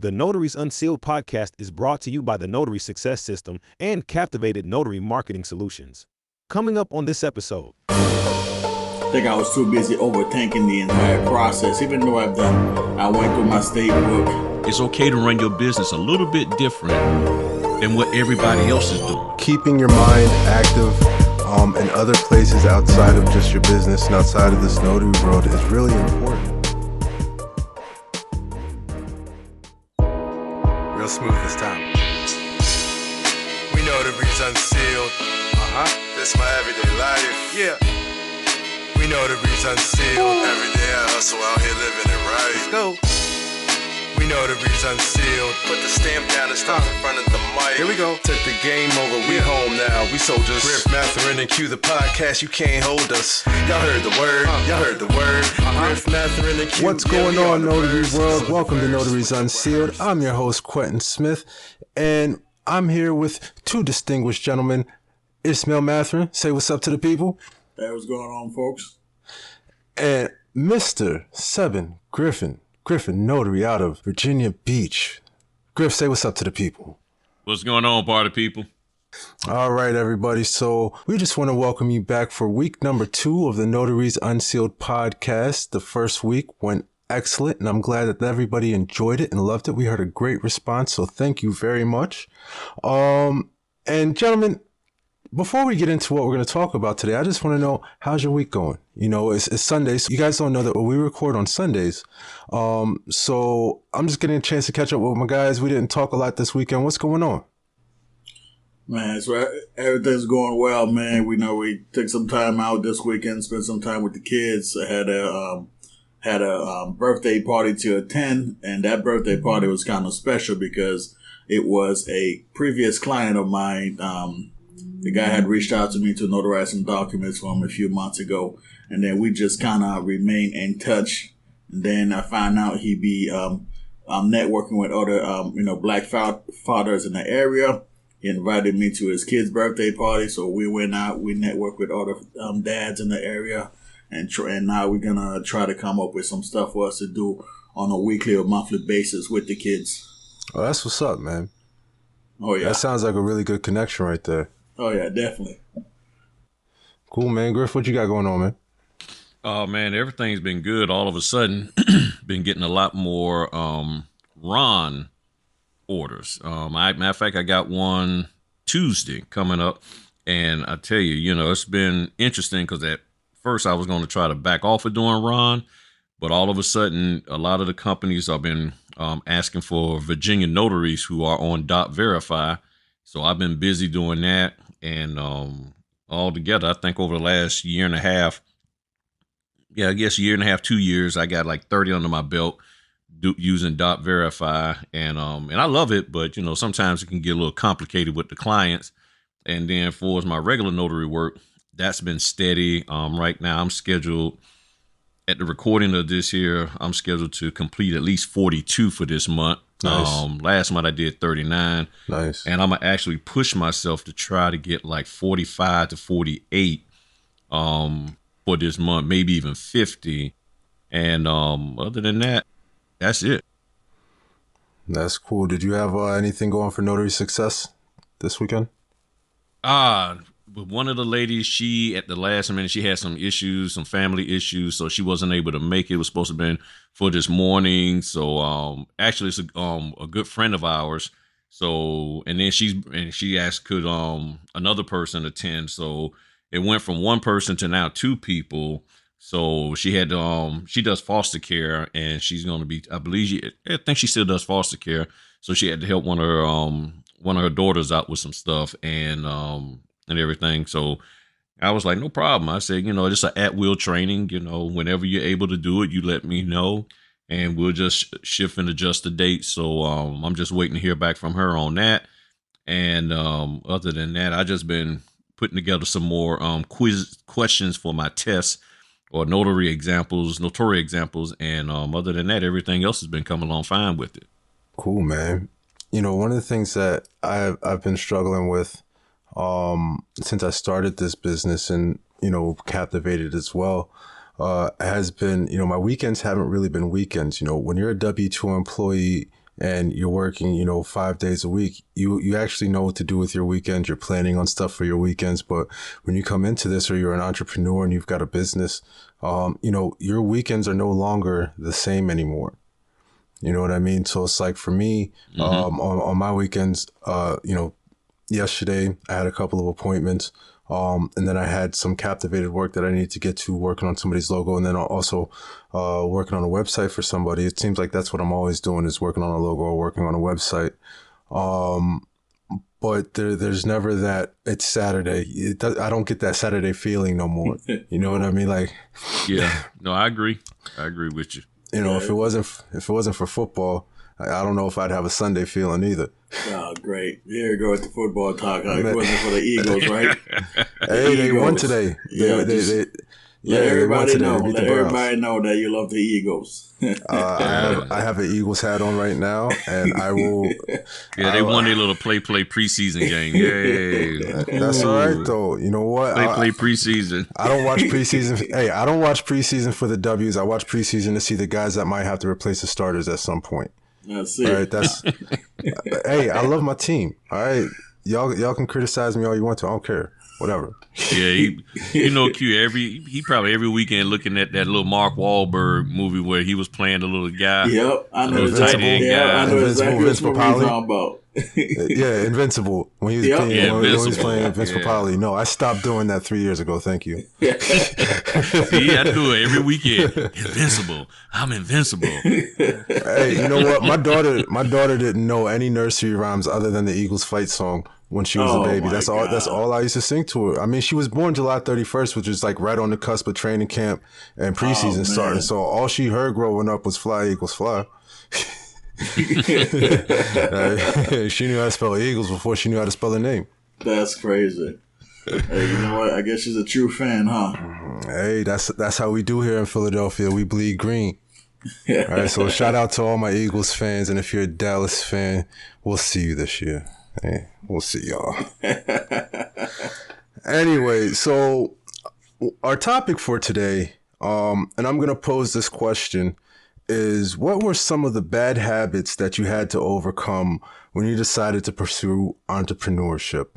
The Notaries Unsealed podcast is brought to you by the Notary Success System and Captivated Notary Marketing Solutions. Coming up on this episode. I think I was too busy overthinking the entire process, even though I went through my state book. It's okay to run your business a little bit different than what everybody else is doing. Keeping your mind active in other places outside of just your business and outside of this notary world is really important. Real smooth this time. We Notaries Unsealed. This my everyday life. Yeah. We Notaries Unsealed. Every day I hustle out here living it right. Let's go. We Notaries Unsealed. Put the stamp down and stop in front of the mic. Here we go. Took the game over, we home now. We soldiers. Griff, Mathurin, and cue the podcast. You can't hold us. Y'all heard the word. Y'all heard the word. Griff, Mathurin, and cue. What's going on, Notary World? Welcome to Notaries Unsealed. I'm your host, Quentin Smith, and I'm here with two distinguished gentlemen. Ismael, Mathurin, say what's up to the people. Hey, what's going on, folks? And Mr. Seben, Griffin, notary out of Virginia Beach. Griff, say what's up to the people. What's going on, party people? All right, everybody. So we just want to welcome you back for week number 2 of the Notaries Unsealed podcast. The first week went excellent, and I'm glad that everybody enjoyed it and loved it. We heard a great response, so thank you very much. And gentlemen, before we get into what we're going to talk about today, I just want to know, how's your week going? You know, it's Sunday. So you guys don't know that we record on Sundays. So I'm just getting a chance to catch up with my guys. We didn't talk a lot this weekend. What's going on? Man, so everything's going well, man. We took some time out this weekend, spent some time with the kids. I had a birthday party to attend, and that birthday party was kind of special because it was a previous client of mine. The guy had reached out to me to notarize some documents for him a few months ago, and then we just kind of remained in touch. And then I found out he'd be networking with other black fathers in the area. He invited me to his kid's birthday party, so we went out. We networked with other dads in the area, and now we're gonna try to come up with some stuff for us to do on a weekly or monthly basis with the kids. Oh, that's what's up, man. Oh yeah, that sounds like a really good connection right there. Oh yeah, definitely. Cool, man. Griff, what you got going on, man? Oh, man, everything's been good. All of a sudden, been getting a lot more Ron orders. Matter of fact, I got one Tuesday coming up, and I tell you, it's been interesting because at first I was going to try to back off of doing Ron, but all of a sudden, a lot of the companies have been asking for Virginia notaries who are on .verify. So I've been busy doing that, and altogether, I think over the last year and a half, 2 years, I got like 30 under my belt using .verify, and I love it, but sometimes it can get a little complicated with the clients. And then for my regular notary work, that's been steady. Right now, I'm scheduled at the recording of this here. I'm scheduled to complete at least 42 for this month. Nice. Last month I did 39. Nice. And I'm gonna actually push myself to try to get like 45 to 48 for this month, maybe even 50. And other than that, that's it. That's cool. Did you have anything going for Notary Success this weekend? With one of the ladies, she at the last minute, she had some issues, some family issues, so she wasn't able to make it. It was supposed to have been for this morning. So actually, it's a good friend of ours. So and then she asked could another person attend. So it went from one person to now 2 people. So she had she does foster care, and she's going to be, I think she still does foster care. So she had to help one of her daughters out with some stuff and everything. So I was like, no problem. I said, just an at-will training, whenever you're able to do it, you let me know, and we'll just shift and adjust the date. So I'm just waiting to hear back from her on that. And other than that, I just been putting together some more questions for my tests or notary examples. And other than that, everything else has been coming along fine with it. Cool, man. One of the things that I've been struggling with since I started this business and, Captivated as well, has been, my weekends haven't really been weekends. When you're a W-2 employee, and you're working, 5 days a week, you actually know what to do with your weekends. You're planning on stuff for your weekends. But when you come into this, or you're an entrepreneur and you've got a business, your weekends are no longer the same anymore. You know what I mean? So it's like for me, on my weekends, yesterday I had a couple of appointments. And then I had some Captivated work that I needed to get to, working on somebody's logo, and then also working on a website for somebody. It seems like that's what I'm always doing, is working on a logo or working on a website. But there's never that it's Saturday. I don't get that Saturday feeling no more. You know what I mean? Like, yeah, no, I agree. I agree with you. If it wasn't for football, I don't know if I'd have a Sunday feeling either. Oh, great. Here we go with the football talk. It wasn't for the Eagles, right? Hey, they won today. Let everybody know that you love the Eagles. I have an Eagles hat on right now, and I will. Yeah, they won their little play preseason game. Yay! That's all right, though. You know what? Play preseason. I don't watch preseason. Hey, I don't watch preseason for the W's. I watch preseason to see the guys that might have to replace the starters at some point. That's it. All right, hey, I love my team. All right, y'all can criticize me all you want to. I don't care. Whatever. Yeah, Q. He probably every weekend looking at that little Mark Wahlberg movie where he was playing the little guy. Yep, I know exactly. I know exactly what you're talking about. Yeah, Invincible. When he was playing Vince Papali. No, I stopped doing that 3 years ago. Thank you. See, I do it every weekend. Invincible. I'm invincible. Hey, you know what? My daughter didn't know any nursery rhymes other than the Eagles fight song when she was a baby. That's all I used to sing to her. I mean, she was born July 31st, which is like right on the cusp of training camp and preseason starting. So all she heard growing up was "Fly Eagles Fly." She knew how to spell Eagles before she knew how to spell her name. That's crazy. Hey, you know what? I guess she's a true fan, huh? Hey, that's how we do here in Philadelphia. We bleed green. All right, so shout out to all my Eagles fans, and if you're a Dallas fan, we'll see you this year. Hey, we'll see y'all. Anyway, so our topic for today, and I'm going to pose this question, is what were some of the bad habits that you had to overcome when you decided to pursue entrepreneurship?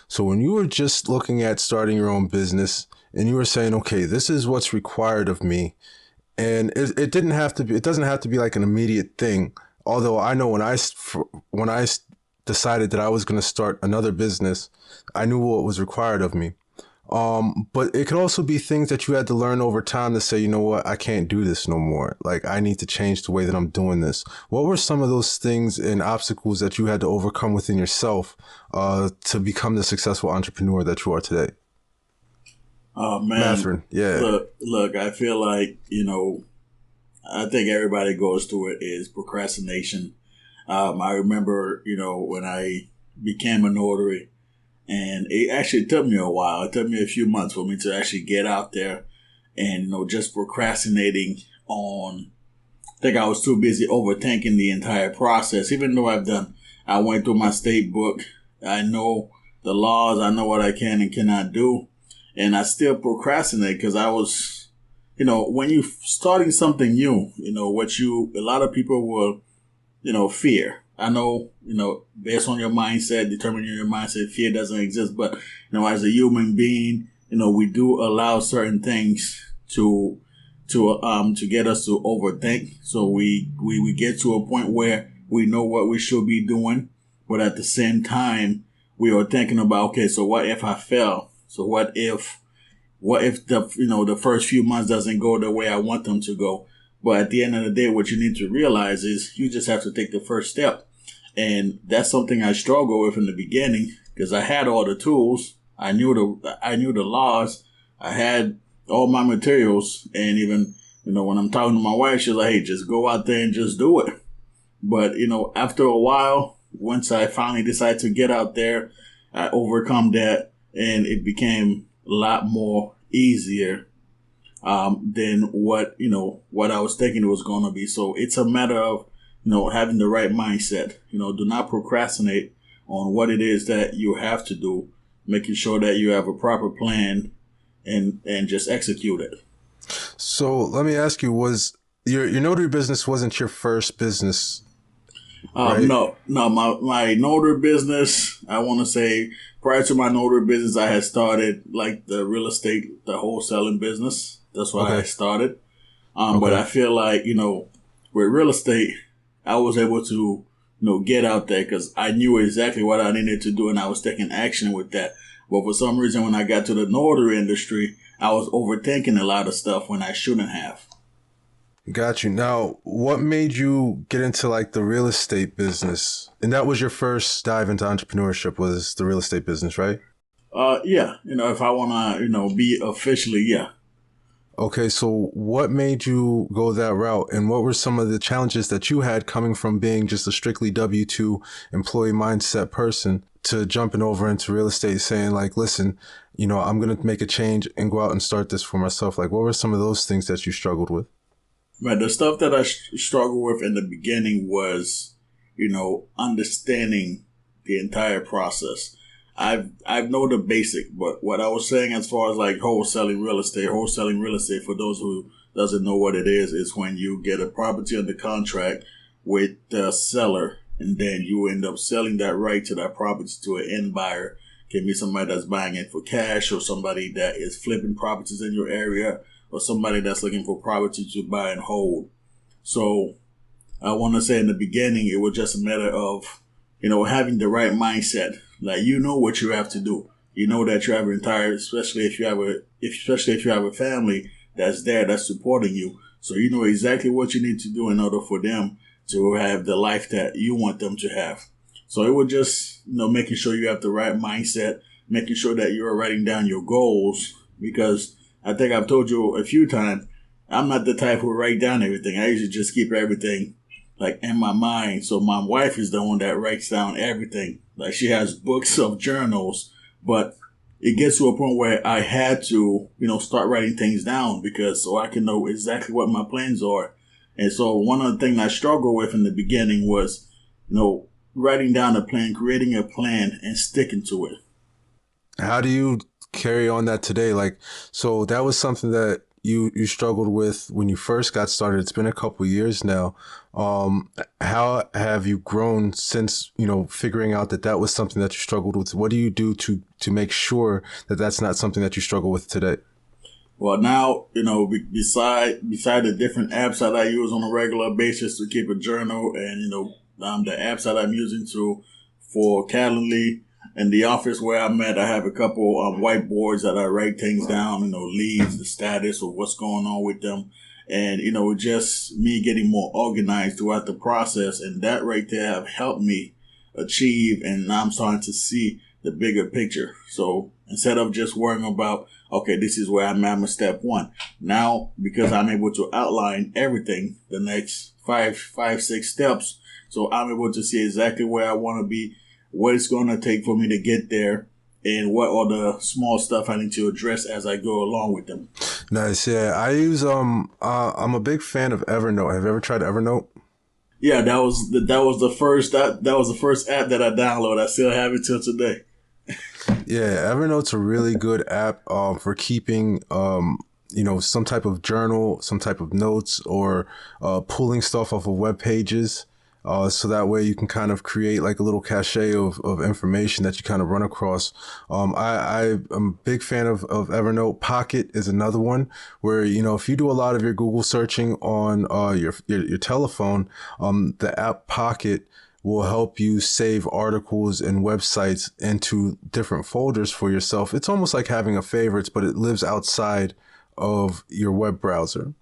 So when you were just looking at starting your own business and you were saying, okay, this is what's required of me. And it doesn't have to be like an immediate thing. Although I know when I decided that I was going to start another business, I knew what was required of me. But it could also be things that you had to learn over time to say, you know what, I can't do this no more. Like, I need to change the way that I'm doing this. What were some of those things and obstacles that you had to overcome within yourself to become the successful entrepreneur that you are today? Oh, man. Mathurin, yeah. Look, I feel like, I think everybody goes through it, is procrastination. I remember, when I became a notary, and it actually took me a while. It took me a few months for me to actually get out there and, just procrastinating on, I think I was too busy overthinking the entire process. Even though I went through my state book, I know the laws, I know what I can and cannot do. And I still procrastinate because I was, when you're starting something new, a lot of people will, fear. I know, based on your mindset, determining your mindset, fear doesn't exist. But, as a human being, we do allow certain things to get us to overthink. So we get to a point where we know what we should be doing, but at the same time, we are thinking about, okay, so what if I fail? So what if the first few months doesn't go the way I want them to go? But at the end of the day, what you need to realize is you just have to take the first step. And that's something I struggled with in the beginning because I had all the tools. I knew the laws. I had all my materials. And even, when I'm talking to my wife, she's like, hey, just go out there and just do it. But, after a while, once I finally decided to get out there, I overcome that. And it became a lot more easier than what I was thinking it was going to be. So it's a matter of, having the right mindset. Do not procrastinate on what it is that you have to do, making sure that you have a proper plan and just execute it. So let me ask you, was your notary business wasn't your first business? Right? No, my notary business, I want to say prior to my notary business, I had started like the real estate, the wholesaling business. That's what I had started. But I feel like, with real estate, I was able to, get out there because I knew exactly what I needed to do and I was taking action with that. But for some reason, when I got to the notary industry, I was overthinking a lot of stuff when I shouldn't have. Got you. Now, what made you get into like the real estate business? And that was your first dive into entrepreneurship, was the real estate business, right? Yeah. If I want to, be officially, yeah. Okay, so what made you go that route, and what were some of the challenges that you had coming from being just a strictly W-2 employee mindset person to jumping over into real estate, saying like, listen, I'm going to make a change and go out and start this for myself? Like, what were some of those things that you struggled with? Right, the stuff that I struggled with in the beginning was, understanding the entire process. I know the basic, but what I was saying as far as like wholesaling real estate, for those who doesn't know what it is when you get a property under contract with the seller and then you end up selling that right to that property to an end buyer. Can be somebody that's buying it for cash or somebody that is flipping properties in your area or somebody that's looking for property to buy and hold. So I want to say in the beginning, it was just a matter of, having the right mindset. Like, what you have to do. You know that you have an entire, especially if you have a family that's there, that's supporting you. So you know exactly what you need to do in order for them to have the life that you want them to have. So it was just, making sure you have the right mindset, making sure that you're writing down your goals, because I think I've told you a few times, I'm not the type who write down everything. I usually just keep everything like in my mind. So my wife is the one that writes down everything. Like, she has books of journals, but it gets to a point where I had to, start writing things down so I can know exactly what my plans are. And so one of the things I struggled with in the beginning was, writing down a plan, creating a plan and sticking to it. How do you carry on that today? Like, so that was something that you struggled with when you first got started. It's been a couple of years now. How have you grown since, figuring out that was something that you struggled with? What do you do to make sure that that's not something that you struggle with today? Well, now, beside the different apps that I use on a regular basis to keep a journal and, the apps that I'm using for Calendly, in the office where I'm at, I have a couple of whiteboards that I write things down, leads, the status of what's going on with them. And, just me getting more organized throughout the process. And that right there have helped me achieve. And now I'm starting to see the bigger picture. So instead of just worrying about, okay, this is where I'm at step one. Now, because I'm able to outline everything, the next five, 6 steps. So I'm able to see exactly where I want to be, what it's going to take for me to get there, and what are the small stuff I need to address as I go along with them. Nice. Yeah. I use, I'm a big fan of Evernote. Have you ever tried Evernote? Yeah, that was the first app that I downloaded. I still have it till today. Yeah. Evernote's a really good app, for keeping, some type of journal, some type of notes, or, pulling stuff off of web pages. So that way you can kind of create like a little cache of information that you kind of run across. I'm a big fan of Evernote. Pocket is another one where, if you do a lot of your Google searching on your telephone, the app Pocket will help you save articles and websites into different folders for yourself. It's almost like having a favorites, but it lives outside of your web browser.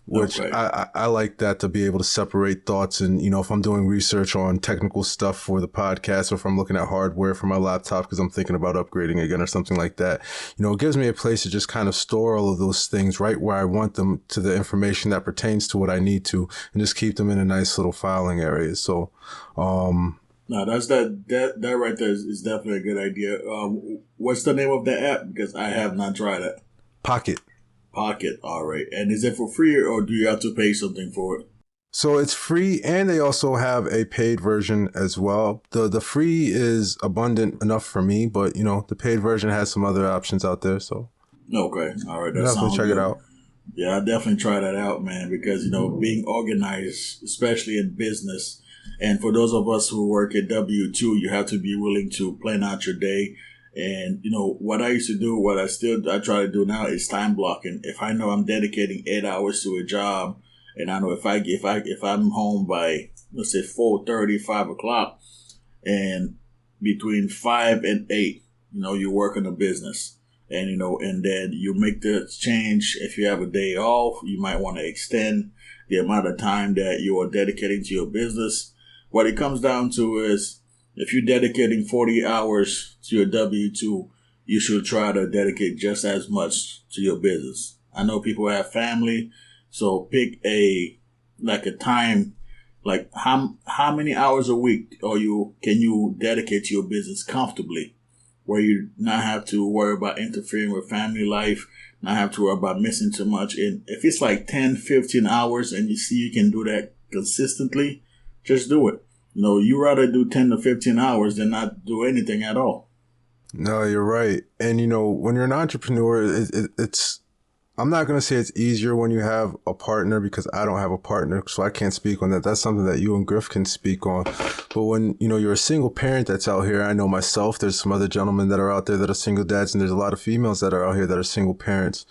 Which okay. I like that, to be able to separate thoughts. And, if I'm doing research on technical stuff for the podcast, or if I'm looking at hardware for my laptop because I'm thinking about upgrading again or something like that, it gives me a place to just kind of store all of those things right where I want them, to the information that pertains to what I need to, and just keep them in a nice little filing area. So, no, that's that right there is definitely a good idea. What's the name of the app? Because I have not tried it. Pocket. All right. And is it for free, or do you have to pay something for it? So it's free, and they also have a paid version as well. The free is abundant enough for me, but the paid version has some other options out there. So okay, all right, that definitely check it out. Yeah, I definitely try that out, man, because being organized, especially in business, And for those of us who work at W-2, you have to be willing to plan out your day. And, what I used to do, I try to do now is time blocking. If I know I'm dedicating 8 hours to a job, and I know if I'm home by, let's say 4:30, 5 o'clock, and between 5 and 8, you work on a business, and, and then you make the change. If you have a day off, you might want to extend the amount of time that you are dedicating to your business. What it comes down to is, if you're dedicating 40 hours to your W-2, you should try to dedicate just as much to your business. I know people have family, so pick a time, like how many hours a week can you dedicate to your business comfortably, where you not have to worry about interfering with family life, not have to worry about missing too much. And if it's like 10, 15 hours and you see you can do that consistently, just do it. You rather do 10 to 15 hours than not do anything at all. No, you're right. And, when you're an entrepreneur, it's I'm not going to say it's easier when you have a partner, because I don't have a partner, so I can't speak on that. That's something that you and Griff can speak on. But when, you're a single parent that's out here, I know myself, there's some other gentlemen that are out there that are single dads, and there's a lot of females that are out here that are single parents.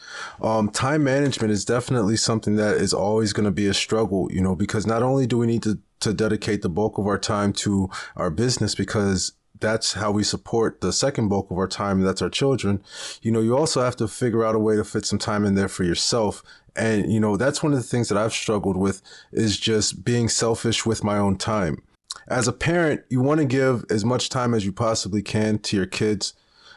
Time management is definitely something that is always going to be a struggle, because not only do we need to dedicate the bulk of our time to our business, because that's how we support the second bulk of our time, and that's our children. You also have to figure out a way to fit some time in there for yourself. And, that's one of the things that I've struggled with, is just being selfish with my own time. As a parent, you want to give as much time as you possibly can to your kids.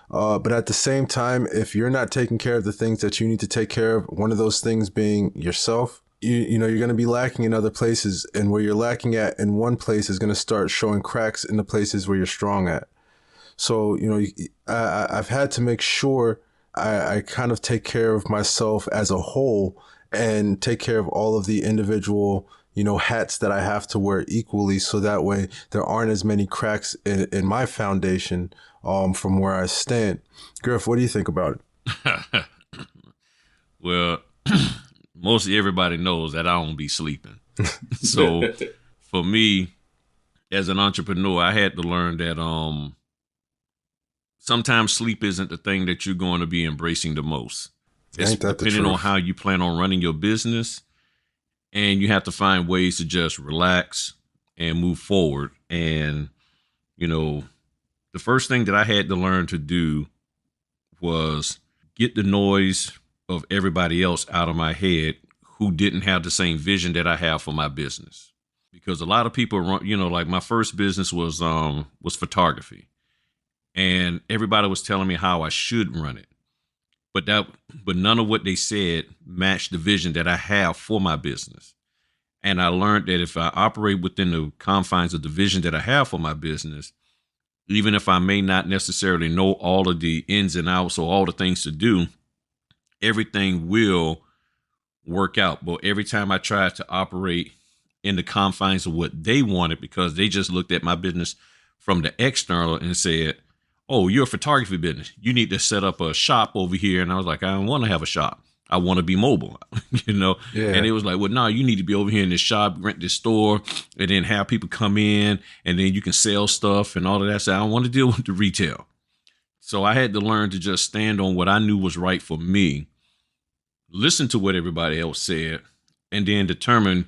But at the same time, if you're not taking care of the things that you need to take care of, one of those things being yourself, you're going to be lacking in other places, and where you're lacking at in one place is going to start showing cracks in the places where you're strong at. So, I've had to make sure I kind of take care of myself as a whole, and take care of all of the individual, hats that I have to wear equally. So that way there aren't as many cracks in my foundation, from where I stand. Griff, what do you think about it? Well, mostly everybody knows that I don't be sleeping. So for me, as an entrepreneur, I had to learn that sometimes sleep isn't the thing that you're going to be embracing the most. It's depending on how you plan on running your business, and you have to find ways to just relax and move forward. And, the first thing that I had to learn to do was get the noise of everybody else out of my head who didn't have the same vision that I have for my business. Because a lot of people run, like my first business was photography, and everybody was telling me how I should run it. But none of what they said matched the vision that I have for my business. And I learned that if I operate within the confines of the vision that I have for my business, even if I may not necessarily know all of the ins and outs or all the things to do, everything will work out. But every time I tried to operate in the confines of what they wanted, because they just looked at my business from the external and said, "Oh, you're a photography business. You need to set up a shop over here." And I was like, "I don't want to have a shop. I want to be mobile," Yeah. And it was like, "Well, no, you need to be over here in this shop, rent this store, and then have people come in, and then you can sell stuff and all of that." So I don't want to deal with the retail. So I had to learn to just stand on what I knew was right for me, listen to what everybody else said, and then determine,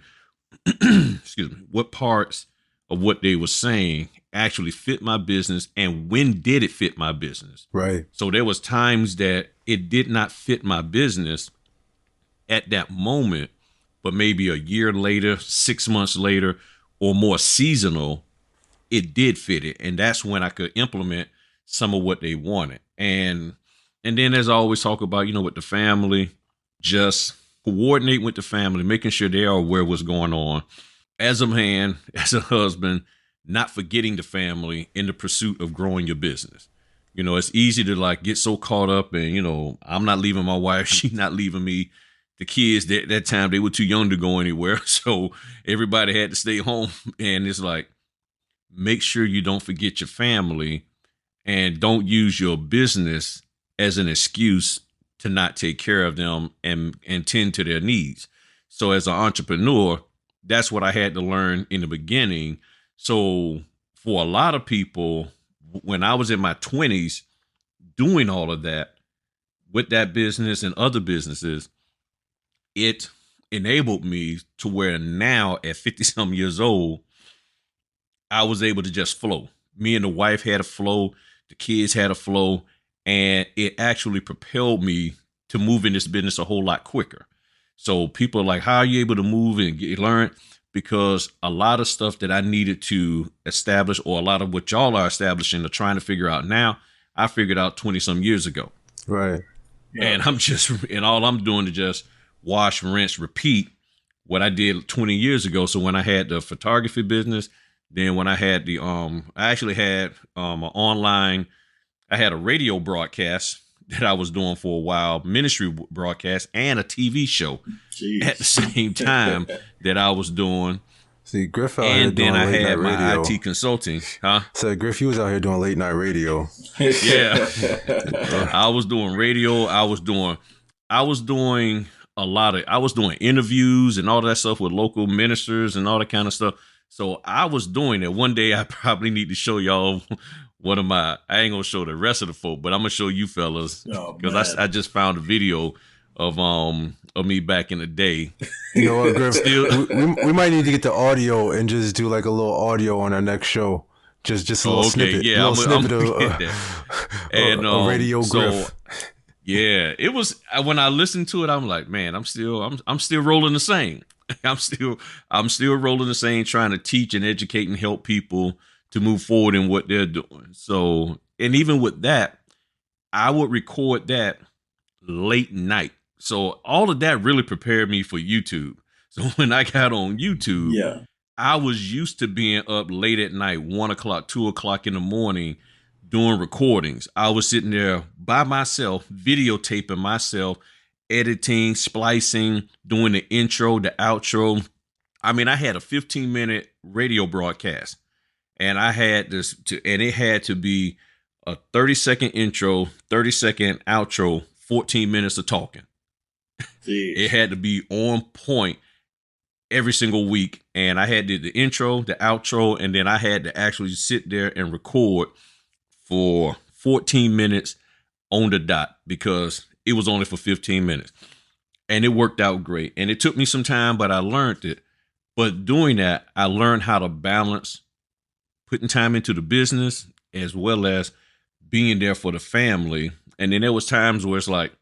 what parts of what they were saying actually fit my business, and when did it fit my business. Right. So there was times that it did not fit my business at that moment, but maybe a year later, 6 months later, or more seasonal, it did fit it. And that's when I could implement some of what they wanted. And then, as I always talk about, with the family, just coordinate with the family, making sure they are aware of what's going on. As a man, as a husband, not forgetting the family in the pursuit of growing your business. It's easy to get so caught up and, I'm not leaving my wife. She's not leaving me. The kids, that time, they were too young to go anywhere. So everybody had to stay home. And it's like, make sure you don't forget your family, and don't use your business as an excuse to not take care of them and tend to their needs. So as an entrepreneur, that's what I had to learn in the beginning, So for a lot of people, when I was in my 20s doing all of that with that business and other businesses, it enabled me to where now at 50 some years old, I was able to just flow. Me and the wife had a flow, the kids had a flow, and it actually propelled me to move in this business a whole lot quicker. So people are like, how are you able to move and learn? Because a lot of stuff that I needed to establish, or a lot of what y'all are establishing or trying to figure out now, I figured out 20 some years ago. Right. Yeah. And all I'm doing is just wash, rinse, repeat what I did 20 years ago. So when I had the photography business, then when I had I actually had I had a radio broadcast that I was doing for a while, ministry broadcast, and a TV show at the same time that I was doing. See, Griff out and here then doing I late had night my radio. IT consulting, huh? So Griff, you was out here doing late night radio. Yeah, I was doing radio. I was doing interviews and all that stuff with local ministers and all that kind of stuff. So I was doing it. One day I probably need to show y'all one of I ain't gonna show the rest of the folk, but I'm gonna show you fellas because I just found a video of me back in the day. You know what, Griff? we might need to get the audio and just do like a little audio on our next show. Just a little snippet. Yeah, a snippet of and radio Griff. Yeah, it was when I listened to it, I'm like, man, I'm still rolling the same. I'm still rolling the same, trying to teach and educate and help people to move forward in what they're doing. So, and even with that, I would record that late night. So all of that really prepared me for YouTube. So when I got on YouTube, I was used to being up late at night, 1 o'clock, 2 o'clock in the morning, doing recordings. I was sitting there by myself, videotaping myself, editing, splicing, doing the intro, the outro. I mean, I had a 15-minute radio broadcast, and I had it had to be a 30-second intro, 30-second outro, 14 minutes of talking. Jeez. It had to be on point every single week. And I had the intro, the outro, and then I had to actually sit there and record for 14 minutes on the dot because it was only for 15 minutes. And it worked out great. And it took me some time, but I learned it. But doing that, I learned how to balance putting time into the business as well as being there for the family. And then there was times where it's like,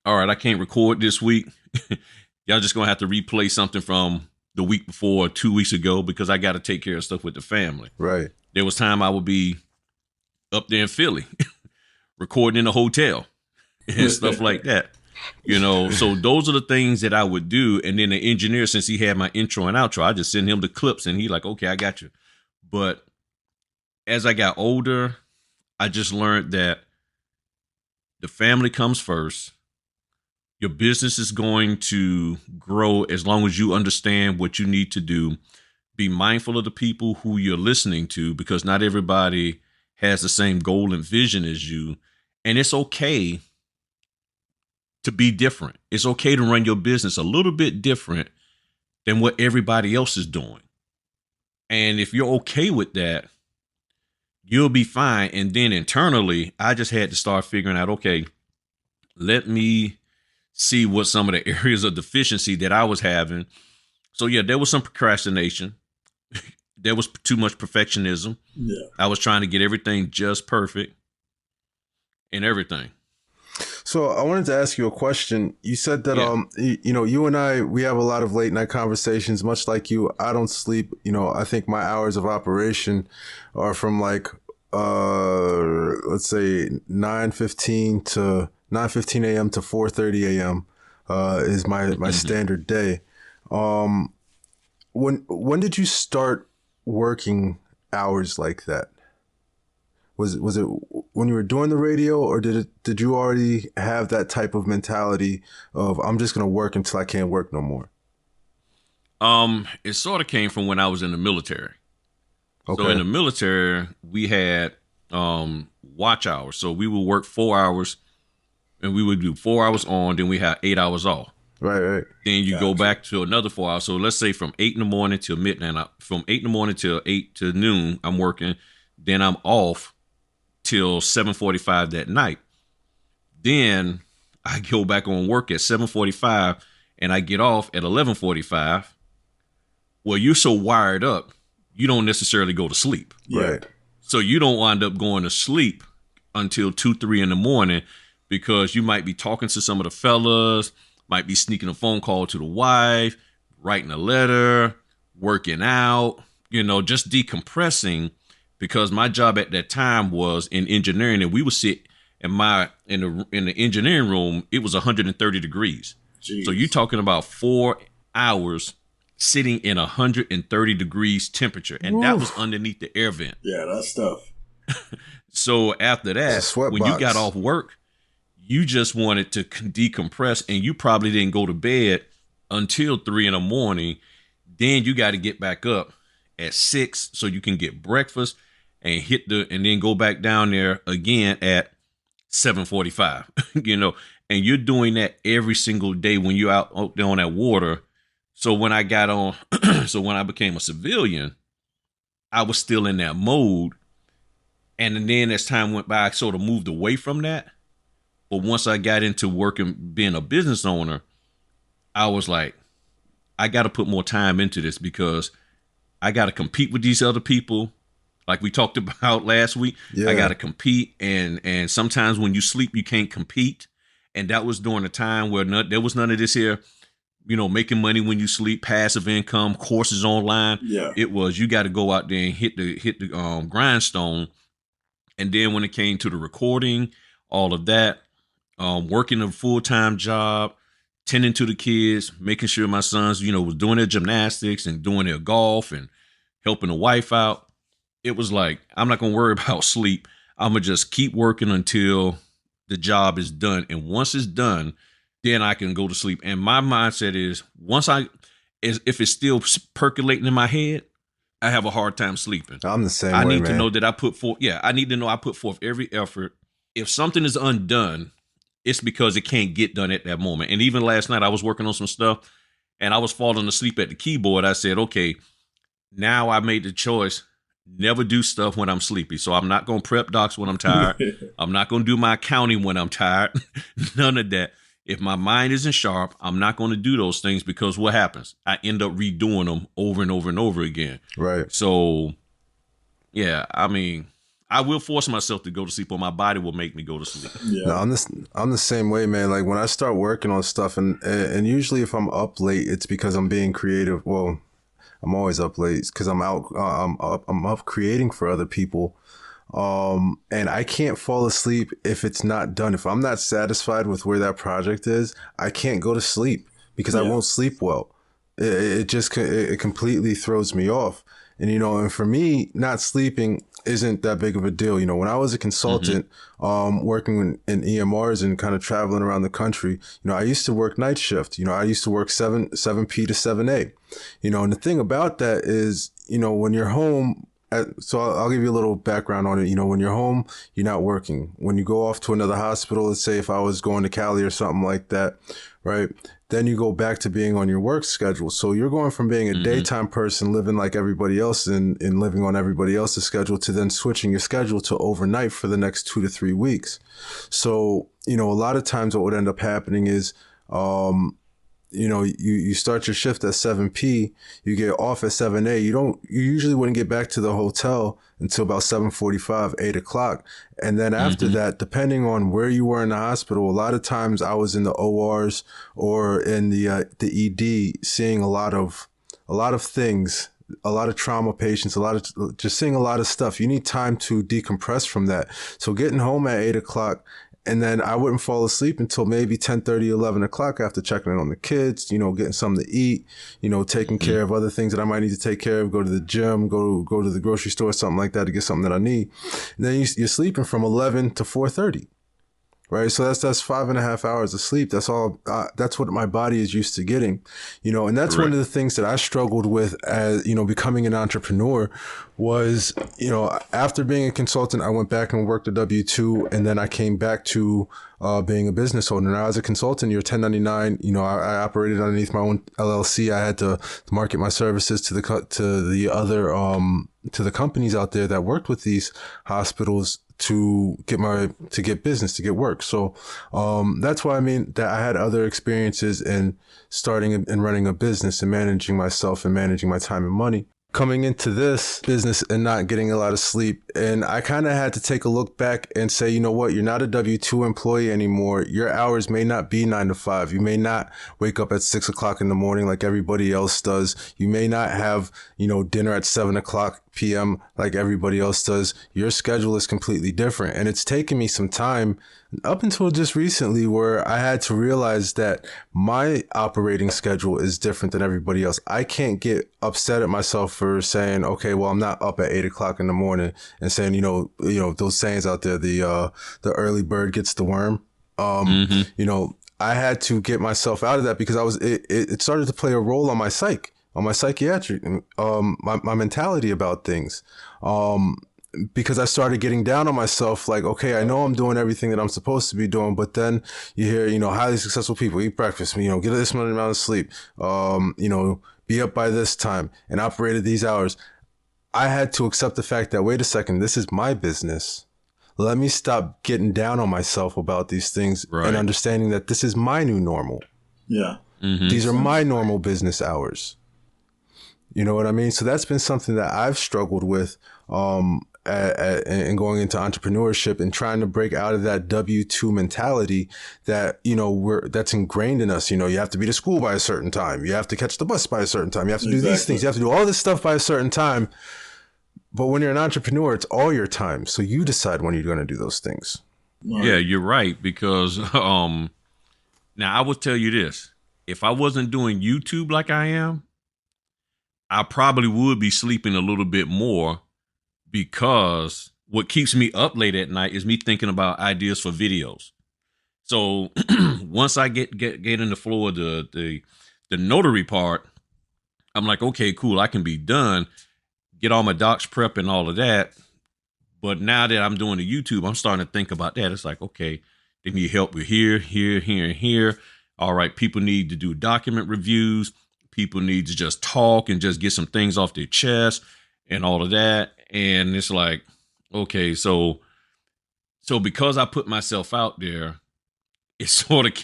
all right, I can't record this week. Y'all just going to have to replay something from the week before or 2 weeks ago because I got to take care of stuff with the family. Right. There was time I would be up there in Philly recording in a hotel and stuff like that. You know, so those are the things that I would do. And then the engineer, since he had my intro and outro, I just send him the clips and he like, okay, I got you. But as I got older, I just learned that the family comes first. Your business is going to grow as long as you understand what you need to do. Be mindful of the people who you're listening to because not everybody has the same goal and vision as you. And it's okay to be different. It's okay to run your business a little bit different than what everybody else is doing. And if you're okay with that, you'll be fine. And then internally, I just had to start figuring out, okay, let me see what some of the areas of deficiency that I was having. So yeah, there was some procrastination. There was too much perfectionism. Yeah. I was trying to get everything just perfect and everything. So I wanted to ask you a question. You said that, you know, you and I, we have a lot of late night conversations, much like you. I don't sleep. You know, I think my hours of operation are from like, let's say 9:15 to 9:15 a.m. to 4:30 a.m. Is my standard day. When did you start working hours like that? Was it when you were doing the radio, or did you already have that type of mentality of I'm just gonna work until I can't work no more? It sort of came from when I was in the military. Okay. So in the military, we had watch hours. So we would work 4 hours, and we would do 4 hours on. Then we had 8 hours off. Right. Then you go back to another 4 hours. So let's say from 8 in the morning till midnight. From 8 in the morning till 8 to noon, I'm working. Then I'm off till 7:45 that night. Then I go back on work at 7:45 and I get off at 11:45. Well, you're so wired up, you don't necessarily go to sleep. Right. So you don't wind up going to sleep until 2, 3 in the morning because you might be talking to some of the fellas, might be sneaking a phone call to the wife, writing a letter, working out, just decompressing, because my job at that time was in engineering, and we would sit in the engineering room. It was 130 degrees. Jeez. So you're talking about 4 hours sitting in 130 degrees temperature, and that was underneath the air vent. Yeah, that's tough. So after that, when you got off work, you just wanted to decompress, and you probably didn't go to bed until 3 in the morning. Then you got to get back up at 6 so you can get breakfast and and then go back down there again at 7:45. And you're doing that every single day when you're out there on that water. So when I got on, so when I became a civilian, I was still in that mode. And then as time went by, I sort of moved away from that. But once I got into working, being a business owner, I was like, I got to put more time into this because I got to compete with these other people. Like we talked about last week, I got to compete. And sometimes when you sleep, you can't compete. And that was during a time where there was none of this here, making money when you sleep, passive income, courses online. Yeah. It was, you got to go out there and hit the grindstone. And then when it came to the recording, all of that, working a full-time job, tending to the kids, making sure my sons, was doing their gymnastics and doing their golf and helping the wife out. It was like, I'm not going to worry about sleep. I'm going to just keep working until the job is done. And once it's done, then I can go to sleep. And my mindset is if it's still percolating in my head, I have a hard time sleeping. I'm the same way, I need man. to know that I put forth every effort. If something is undone, it's because it can't get done at that moment. And even last night, I was working on some stuff and I was falling asleep at the keyboard. I said, okay, now I made the choice, never do stuff when I'm sleepy. So I'm not going to prep docs when I'm tired. I'm not going to do my accounting when I'm tired. None of that. If my mind isn't sharp, I'm not going to do those things because what happens? I end up redoing them over and over and over again. Right. So, yeah, I mean, I will force myself to go to sleep, or my body will make me go to sleep. Yeah. No, I'm the same way, man. Like when I start working on stuff, and usually if I'm up late, it's because I'm being creative. Well, I'm always up late because I'm up creating for other people. And I can't fall asleep if it's not done. If I'm not satisfied with where that project is, I can't go to sleep because I won't sleep well. It completely throws me off. And, and for me, not sleeping isn't that big of a deal. When I was a consultant, working in EMRs and kind of traveling around the country, I used to work night shift. I used to work 7P to 7A, and the thing about that is, when you're home, so I'll give you a little background on it. When you're home, you're not working. When you go off to another hospital, let's say if I was going to Cali or something like that, right? Then you go back to being on your work schedule. So you're going from being a daytime person living like everybody else and living on everybody else's schedule to then switching your schedule to overnight for the next 2 to 3 weeks. So, a lot of times what would end up happening is, you start your shift at 7P, you get off at 7A. You usually wouldn't get back to the hotel until about 7:45, 8 o'clock. And then after that, depending on where you were in the hospital, a lot of times I was in the ORs or in the ED seeing a lot of things, a lot of trauma patients, just seeing a lot of stuff. You need time to decompress from that. So getting home at 8 o'clock, and then I wouldn't fall asleep until maybe 10:30, 11 o'clock after checking in on the kids, getting something to eat, taking care of other things that I might need to take care of, go to the gym, go to the grocery store, something like that to get something that I need. And then you're sleeping from 11 to 4:30. right? So that's 5.5 hours of sleep. That's all. That's what my body is used to getting, and that's one of the things that I struggled with as, becoming an entrepreneur was, after being a consultant, I went back and worked a W-2, and then I came back to being a business owner. Now, as a consultant, you're 1099. I operated underneath my own LLC. I had to market my services to the other to the companies out there that worked with these hospitals to get business, to get work. So that's why that I had other experiences in starting and running a business and managing myself and managing my time and money. Coming into this business and not getting a lot of sleep. And I kind of had to take a look back and say, you know what, you're not a W-2 employee anymore. Your hours may not be 9 to 5. You may not wake up at 6 o'clock in the morning like everybody else does. You may not have, dinner at 7 o'clock p.m. like everybody else does. Your schedule is completely different. And it's taken me some time up until just recently where I had to realize that my operating schedule is different than everybody else. I can't get upset at myself for saying, okay, well, I'm not up at 8 o'clock in the morning and saying, those sayings out there, the early bird gets the worm. I had to get myself out of that because it started to play a role on my psyche, on my psychiatric, my mentality about things. Because I started getting down on myself, like, okay, I know I'm doing everything that I'm supposed to be doing, but then you hear, highly successful people eat breakfast, get this amount of sleep, be up by this time and operate at these hours. I had to accept the fact that, wait a second, this is my business. Let me stop getting down on myself about these things and understanding that this is my new normal. Yeah. Mm-hmm. These are my normal business hours. You know what I mean? So that's been something that I've struggled with, and going into entrepreneurship and trying to break out of that W-2 mentality that, that's ingrained in us. You have to be to school by a certain time. You have to catch the bus by a certain time. You have to do these things. You have to do all this stuff by a certain time. But when you're an entrepreneur, it's all your time. So you decide when you're going to do those things. Yeah, you're right. Because now I will tell you this. If I wasn't doing YouTube like I am, I probably would be sleeping a little bit more, because what keeps me up late at night is me thinking about ideas for videos. So once I get in the flow of the notary part, I'm like, okay, cool, I can be done, get all my docs prep and all of that. But now that I'm doing the YouTube, I'm starting to think about that. It's like, okay, they need help with here, and here. All right, people need to do document reviews. People need to just talk and just get some things off their chest and all of that. And it's like, okay, so because I put myself out there, it sort of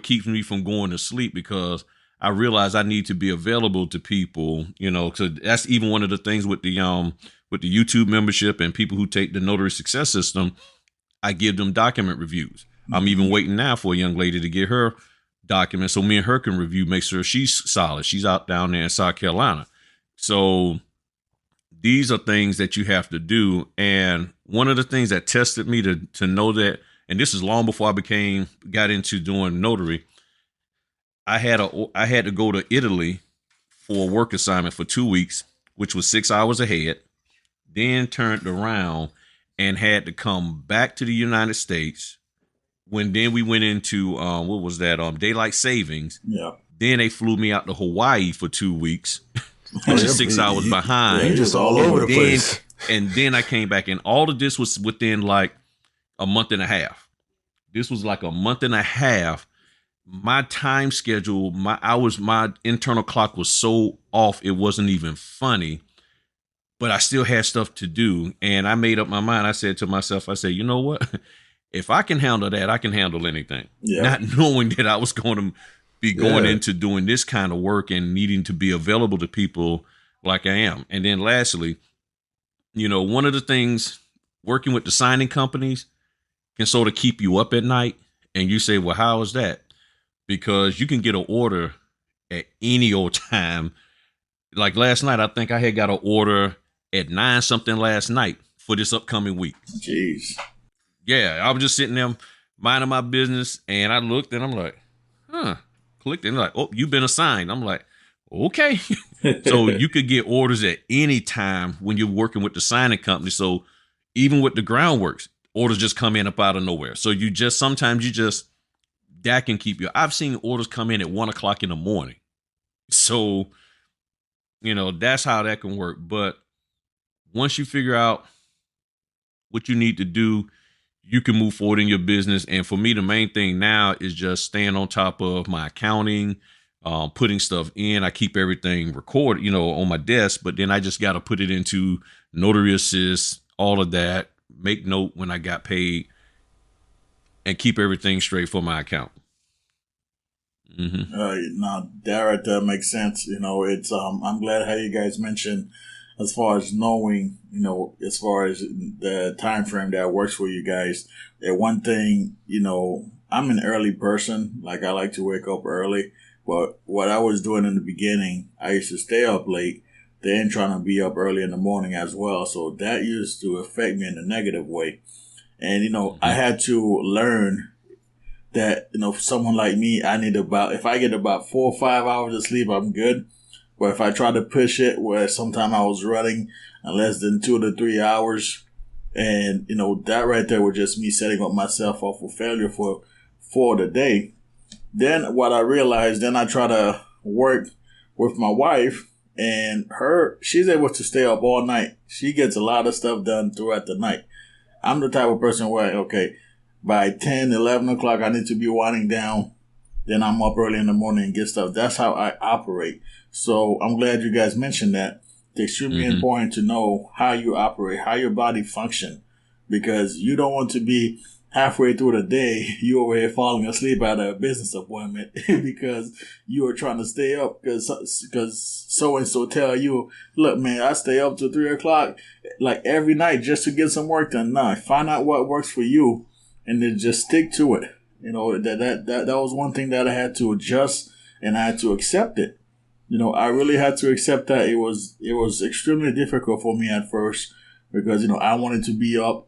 keeps me from going to sleep, because I realize I need to be available to people, so that's even one of the things with the YouTube membership and people who take the Notary Success System. I give them document reviews. Mm-hmm. I'm even waiting now for a young lady to get her document so me and her can review, make sure she's solid. She's out down there in South Carolina. So these are things that you have to do. And one of the things that tested me to know that, and this is long before I got into doing notary, I had to go to Italy for a work assignment for 2 weeks, which was 6 hours ahead, then turned around and had to come back to the United States. Then we went into what was that? Daylight savings. Yeah. Then they flew me out to Hawaii for 2 weeks, which is 6 hours behind. Just all over the place. And then I came back, and all of this was within like a month and a half. This was like a month and a half. My time schedule, my hours, my internal clock was so off, it wasn't even funny. But I still had stuff to do, and I made up my mind. I said to myself, you know what? If I can handle that, I can handle anything. Yeah. Not knowing that I was going to be going into doing this kind of work and needing to be available to people like I am. And then lastly, one of the things working with the signing companies can sort of keep you up at night. And you say, well, how is that? Because you can get an order at any old time. Like last night, I think I had got an order at 9 something last night for this upcoming week. Jeez. Yeah, I was just sitting there minding my business, and I looked, and I'm like, clicked, and like, oh, you've been assigned. I'm like, okay. So you could get orders at any time when you're working with the signing company. So even with the groundworks, orders just come in up out of nowhere. So that can keep you. I've seen orders come in at 1:00 in the morning. So, that's how that can work. But once you figure out what you need to do, you can move forward in your business. And for me, the main thing now is just staying on top of my accounting, putting stuff in. I keep everything recorded, on my desk, but then I just got to put it into Notary Assist, all of that, make note when I got paid, and keep everything straight for my account. Now that right there makes sense. It's I'm glad how you guys mentioned as far as knowing, as far as the time frame that works for you guys. And one thing, I'm an early person. Like, I like to wake up early. But what I was doing in the beginning, I used to stay up late, then trying to be up early in the morning as well. So that used to affect me in a negative way. And, I had to learn that, for someone like me, if I get about 4 or 5 hours of sleep, I'm good. But if I try to push it, where sometime I was running in less than 2 to 3 hours, and, that right there was just me setting up myself up for failure for the day. Then what I realized, then I try to work with my wife, and she's able to stay up all night. She gets a lot of stuff done throughout the night. I'm the type of person where, okay, by 10, 11 o'clock, I need to be winding down. Then I'm up early in the morning and get stuff. That's how I operate. So I'm glad you guys mentioned that. It's extremely important to know how you operate, how your body function, because you don't want to be halfway through the day, you over here falling asleep at a business appointment because you are trying to stay up because so-and-so tell you, look, man, I stay up till 3 o'clock like every night just to get some work done. Nah, find out what works for you and then just stick to it. That was one thing that I had to adjust, and I had to accept it. I really had to accept that. It was extremely difficult for me at first because, I wanted to be up,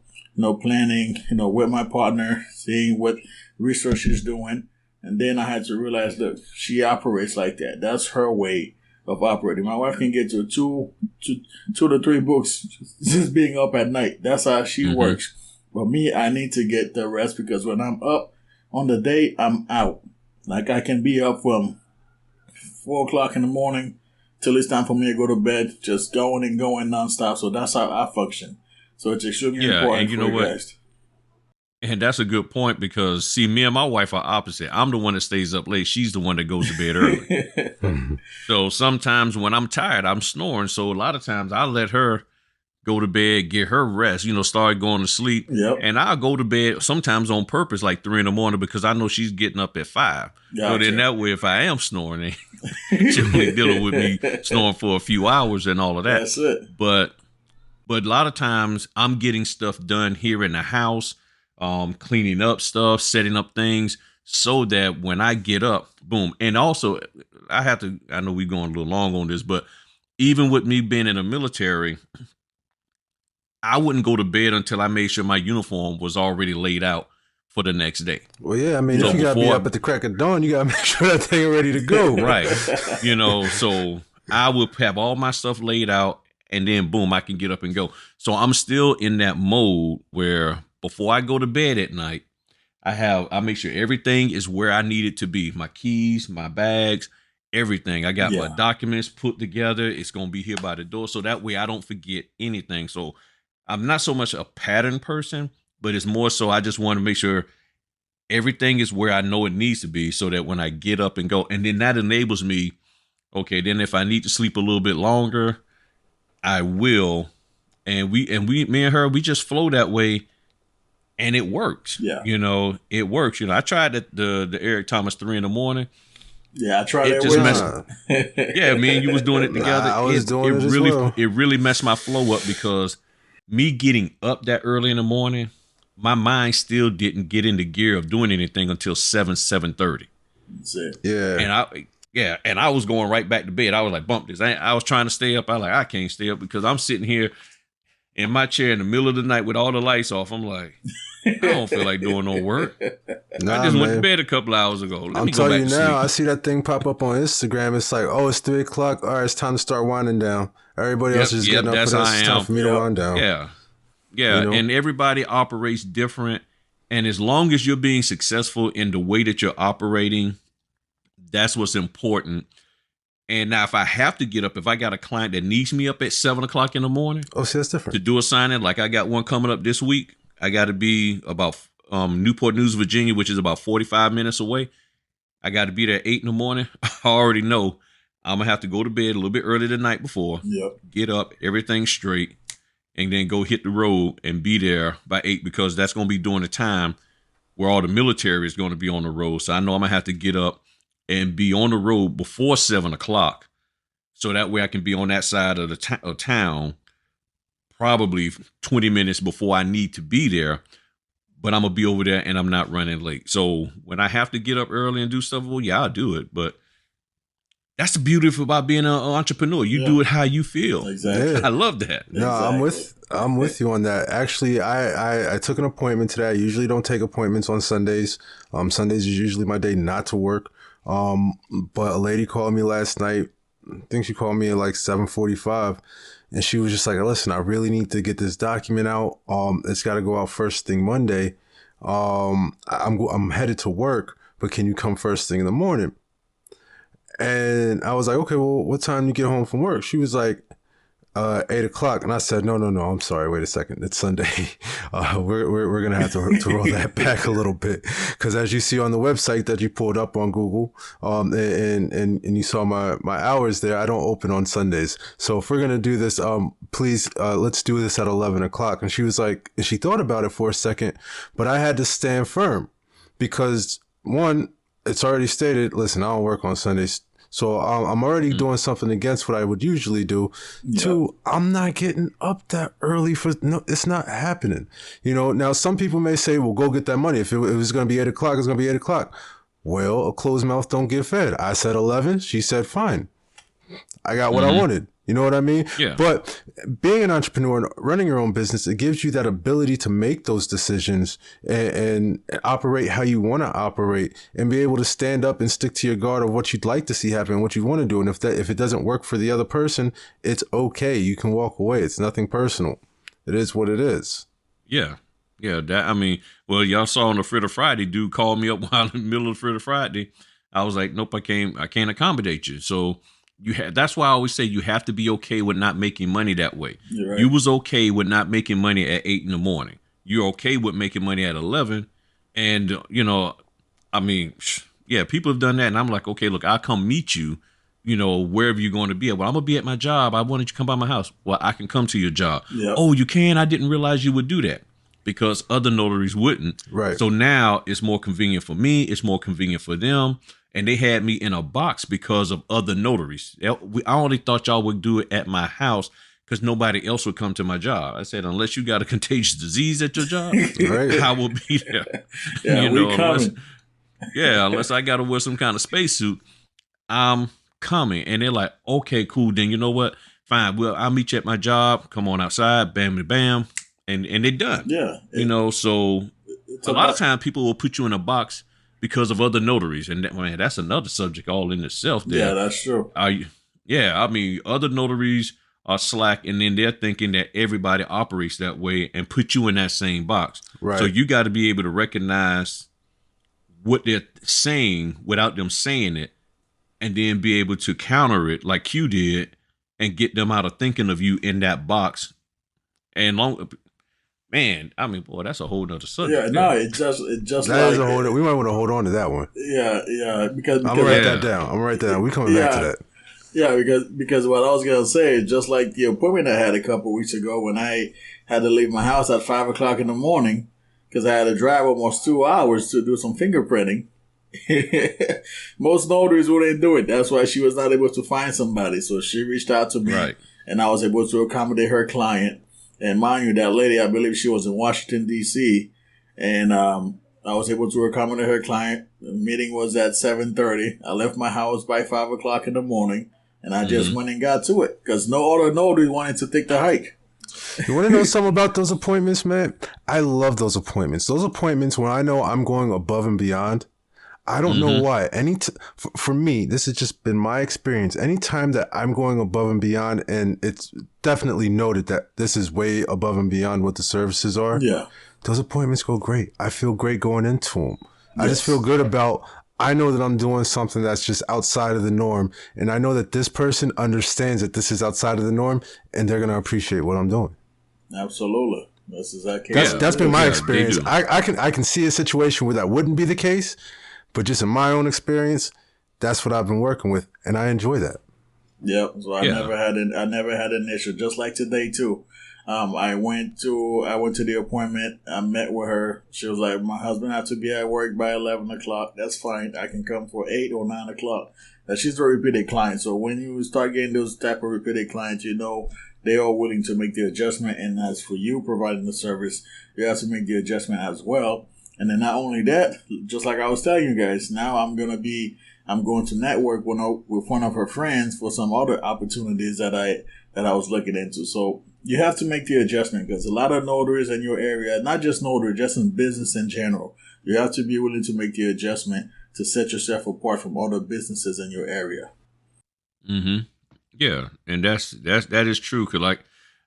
planning, with my partner, seeing what research she's doing. And then I had to realize, look, she operates like that. That's her way of operating. My wife can get to two to three books just being up at night. That's how she works. But me, I need to get the rest because when I'm up on the day, I'm out. Like, I can be up from 4 o'clock in the morning till it's time for me to go to bed, just going and going nonstop. So that's how I function. So it's extremely important and you for know you what? guys. And that's a good point because, see, me and my wife are opposite. I'm the one that stays up late. She's the one that goes to bed early. So sometimes when I'm tired, I'm snoring. So a lot of times I let her go to bed, get her rest, start going to sleep. Yep. And I'll go to bed sometimes on purpose, like 3 a.m, because I know she's getting up at 5. Gotcha. So then that way, if I am snoring, she's only dealing with me snoring for a few hours and all of that. That's it. But a lot of times I'm getting stuff done here in the house, cleaning up stuff, setting up things so that when I get up, boom. And also I know we're going a little long on this, but even with me being in the military, I wouldn't go to bed until I made sure my uniform was already laid out for the next day. Well, yeah, I mean, if you got to be up at the crack of dawn, you got to make sure that thing is ready to go. Right. So I would have all my stuff laid out and then boom, I can get up and go. So I'm still in that mode where before I go to bed at night, I make sure everything is where I need it to be. My keys, my bags, everything. I got my documents put together. It's going to be here by the door. So that way I don't forget anything. So I'm not so much a pattern person, but it's more so I just want to make sure everything is where I know it needs to be so that when I get up and go, and then that enables me, okay, then if I need to sleep a little bit longer, I will. And me and her, we just flow that way and it works. Yeah. It works. I tried the Eric Thomas 3 a.m. Yeah, I tried it. Yeah, me and you was doing it together. I was doing it as well. It really messed my flow up because me getting up that early in the morning, my mind still didn't get into gear of doing anything until 7:30. That's it. Yeah. And I was going right back to bed. I was like, bump this. I was trying to stay up. I was like, I can't stay up because I'm sitting here in my chair in the middle of the night with all the lights off. I'm like, I don't feel like doing no work. I just went to bed a couple hours ago. I'm telling you now, I see that thing pop up on Instagram. It's like, oh, it's 3 o'clock. All right, it's time to start winding down. Everybody else is getting up for this. It's time for me to wind down. Yeah. Yeah, You know? and everybody operates different. And as long as you're being successful in the way that you're operating, that's what's important. And now if I have to get up, if I got a client that needs me up at 7:00 in the morning Oh, see, that's different. to do a signing, like I got one coming up this week, I got to be about Newport News, Virginia, which is about 45 minutes away. I got to be there at 8 in the morning. I already know I'm going to have to go to bed a little bit early the night before, get up, everything straight, and then go hit the road and be there by 8 because that's going to be during the time where all the military is going to be on the road. So I know I'm going to have to get up and be on the road before 7:00. So that way I can be on that side of the of town probably 20 minutes before I need to be there. But I'm going to be over there and I'm not running late. So when I have to get up early and do stuff, well, yeah, I'll do it. But that's the beauty about being an entrepreneur. You do it how you feel. Exactly. Yeah. I love that. No, I'm with you on that. Actually, I took an appointment today. I usually don't take appointments on Sundays. Sundays is usually my day not to work. But a lady called me last night. I think she called me at like 7:45, and she was just like, "Listen, I really need to get this document out. It's got to go out first thing Monday. I'm headed to work, but can you come first thing in the morning?" And I was like, "Okay, well, what time do you get home from work?" She was like, 8:00, and I said, no, I'm sorry, wait a second, it's Sunday. We're gonna have to roll that back a little bit, because as you see on the website that you pulled up on Google, and you saw my hours there, I don't open on Sundays. So if we're gonna do this, please, let's do this at 11:00. And she was like, and she thought about it for a second, but I had to stand firm, because one, it's already stated, listen, I don't work on Sundays. So I'm already doing something against what I would usually do. Yeah. Two, I'm not getting up that early no, it's not happening. You know, now some people may say, well, go get that money. If it was going to be 8:00, it's going to be 8:00. Well, a closed mouth don't get fed. I said 11. She said, fine. I got what I wanted. You know what I mean? Yeah. But being an entrepreneur and running your own business, it gives you that ability to make those decisions and operate how you want to operate, and be able to stand up and stick to your guard of what you'd like to see happen, what you want to do. And if it doesn't work for the other person, it's okay. You can walk away. It's nothing personal. It is what it is. Yeah. Yeah. Well, y'all saw on the Fritter Friday, dude called me up while in the middle of Fritter Friday. I was like, nope, I can't accommodate you. So that's why I always say you have to be okay with not making money that way. Right. You was okay with not making money at 8 in the morning. You're okay with making money at 11. And, people have done that. And I'm like, okay, look, I'll come meet you, wherever you're going to be at. Well, I'm going to be at my job. I wanted you to come by my house. Well, I can come to your job. Yep. Oh, you can? I didn't realize you would do that, because other notaries wouldn't. Right. So now it's more convenient for me. It's more convenient for them. And they had me in a box because of other notaries. I only thought y'all would do it at my house because nobody else would come to my job. I said, unless you got a contagious disease at your job, I will be there. Unless I got to wear some kind of spacesuit, I'm coming. And they're like, okay, cool. Then you know what? Fine. Well, I'll meet you at my job. Come on outside. Bam, bam. And they're done. Yeah. So a lot of times people will put you in a box because of other notaries. And that's another subject all in itself there. Yeah, that's true. Other notaries are slack, and then they're thinking that everybody operates that way and put you in that same box. Right. So you got to be able to recognize what they're saying without them saying it, and then be able to counter it like Q did and get them out of thinking of you in that box. And boy, that's a whole nother subject. Yeah, no, it just that is a whole. We might want to hold on to that one. Yeah, because I'm gonna write that down. We coming back to that. Yeah, because what I was gonna say is just like the appointment I had a couple of weeks ago when I had to leave my house at 5:00 in the morning because I had to drive almost 2 hours to do some fingerprinting. Most notaries wouldn't do it. That's why she was not able to find somebody. So she reached out to me, and I was able to accommodate her client. And mind you, that lady, I believe she was in Washington, D.C., and I was able to accommodate her client. The meeting was at 7:30. I left my house by 5:00 in the morning, and I just went and got to it because no other notary wanted to take the hike. You want to know something about those appointments, man? I love those appointments. Those appointments when I know I'm going above and beyond, I don't know why. For me, this has just been my experience. Anytime that I'm going above and beyond, and it's definitely noted that this is way above and beyond what the services are. Yeah. Those appointments go great. I feel great going into them. Yes. I just feel good about, I know that I'm doing something that's just outside of the norm. And I know that this person understands that this is outside of the norm, and they're going to appreciate what I'm doing. Absolutely. That's exactly that's been my experience. I can see a situation where that wouldn't be the case, but just in my own experience, that's what I've been working with, and I enjoy that. Yep. So I never had an issue. Just like today too. I went to the appointment. I met with her. She was like, "My husband has to be at work by 11 o'clock. That's fine. I can come for 8 or 9 o'clock." Now, she's a repeated client, so when you start getting those type of repeated clients, you know they are willing to make the adjustment. And as for you providing the service, you have to make the adjustment as well. And then not only that, just like I was telling you guys, now I'm going to network with one of her friends for some other opportunities that I was looking into. So you have to make the adjustment, because a lot of notaries in your area, not just notary, just in business in general, you have to be willing to make the adjustment to set yourself apart from other businesses in your area. Mm-hmm. Yeah, and that is true. Cause like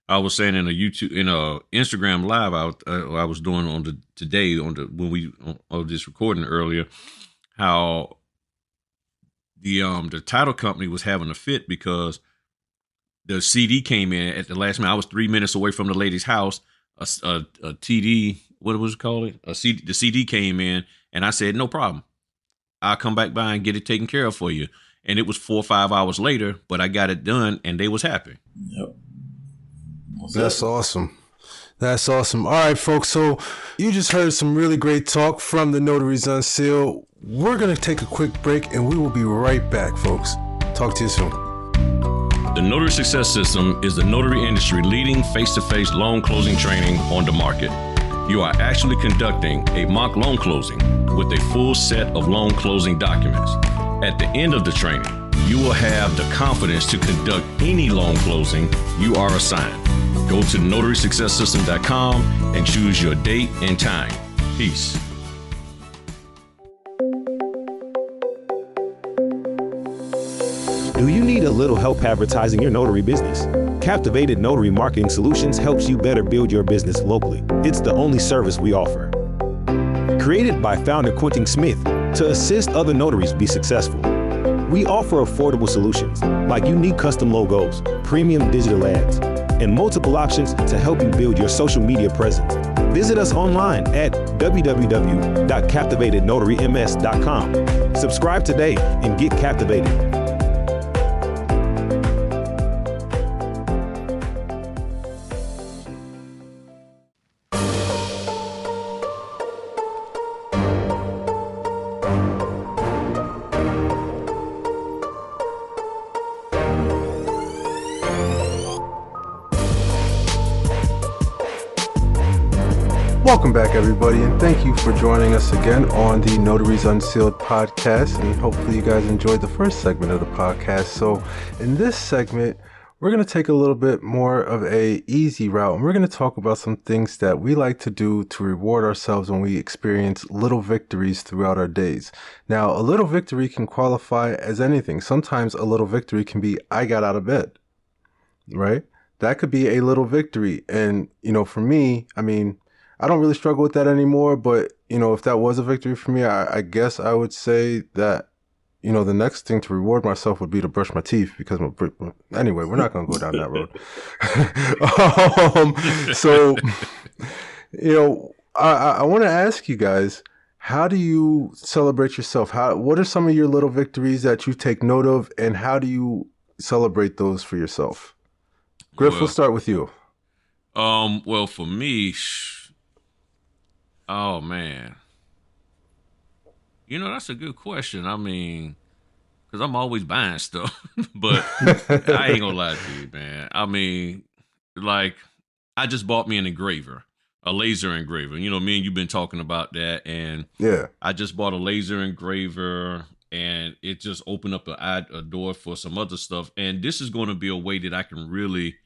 I was saying in Instagram live, I was doing when we on this recording earlier, how the title company was having a fit because the CD came in at the last minute. I was 3 minutes away from the lady's house. A TD, what was it called? The CD came in, and I said, "No problem. I'll come back by and get it taken care of for you." And it was 4 or 5 hours later, but I got it done, and they was happy. Yep. That's awesome. That's awesome. All right, folks. So you just heard some really great talk from the Notaries Unsealed. We're going to take a quick break, and we will be right back, folks. Talk to you soon. The Notary Success System is the notary industry leading face-to-face loan closing training on the market. You are actually conducting a mock loan closing with a full set of loan closing documents. At the end of the training, you will have the confidence to conduct any loan closing you are assigned. Go to notarysuccesssystem.com and choose your date and time. Peace. Do you need a little help advertising your notary business? Captivated Notary Marketing Solutions helps you better build your business locally. It's the only service we offer. Created by founder Quentin Smith to assist other notaries be successful. We offer affordable solutions like unique custom logos, premium digital ads, and multiple options to help you build your social media presence. Visit us online at www.captivatednotaryms.com. Subscribe today and get captivated. Welcome back, everybody, and thank you for joining us again on the Notaries Unsealed podcast, and hopefully you guys enjoyed the first segment of the podcast. So in this segment, we're going to take a little bit more of a easy route, and we're going to talk about some things that we like to do to reward ourselves when we experience little victories throughout our days. Now, a little victory can qualify as anything. Sometimes a little victory can be, I got out of bed, right? That could be a little victory. And, for me, I don't really struggle with that anymore, but, if that was a victory for me, I guess I would say that, the next thing to reward myself would be to brush my teeth, because anyway, we're not going to go down that road. I want to ask you guys, how do you celebrate yourself? What are some of your little victories that you take note of, and how do you celebrate those for yourself? Griff, we'll start with you. Well, for me, oh man, that's a good question. Because I'm always buying stuff, but I ain't gonna lie to you, man. I just bought me an engraver, a laser engraver. Me and you've been talking about that, and yeah, I just bought a laser engraver, and it just opened up a door for some other stuff. And this is going to be a way that I can really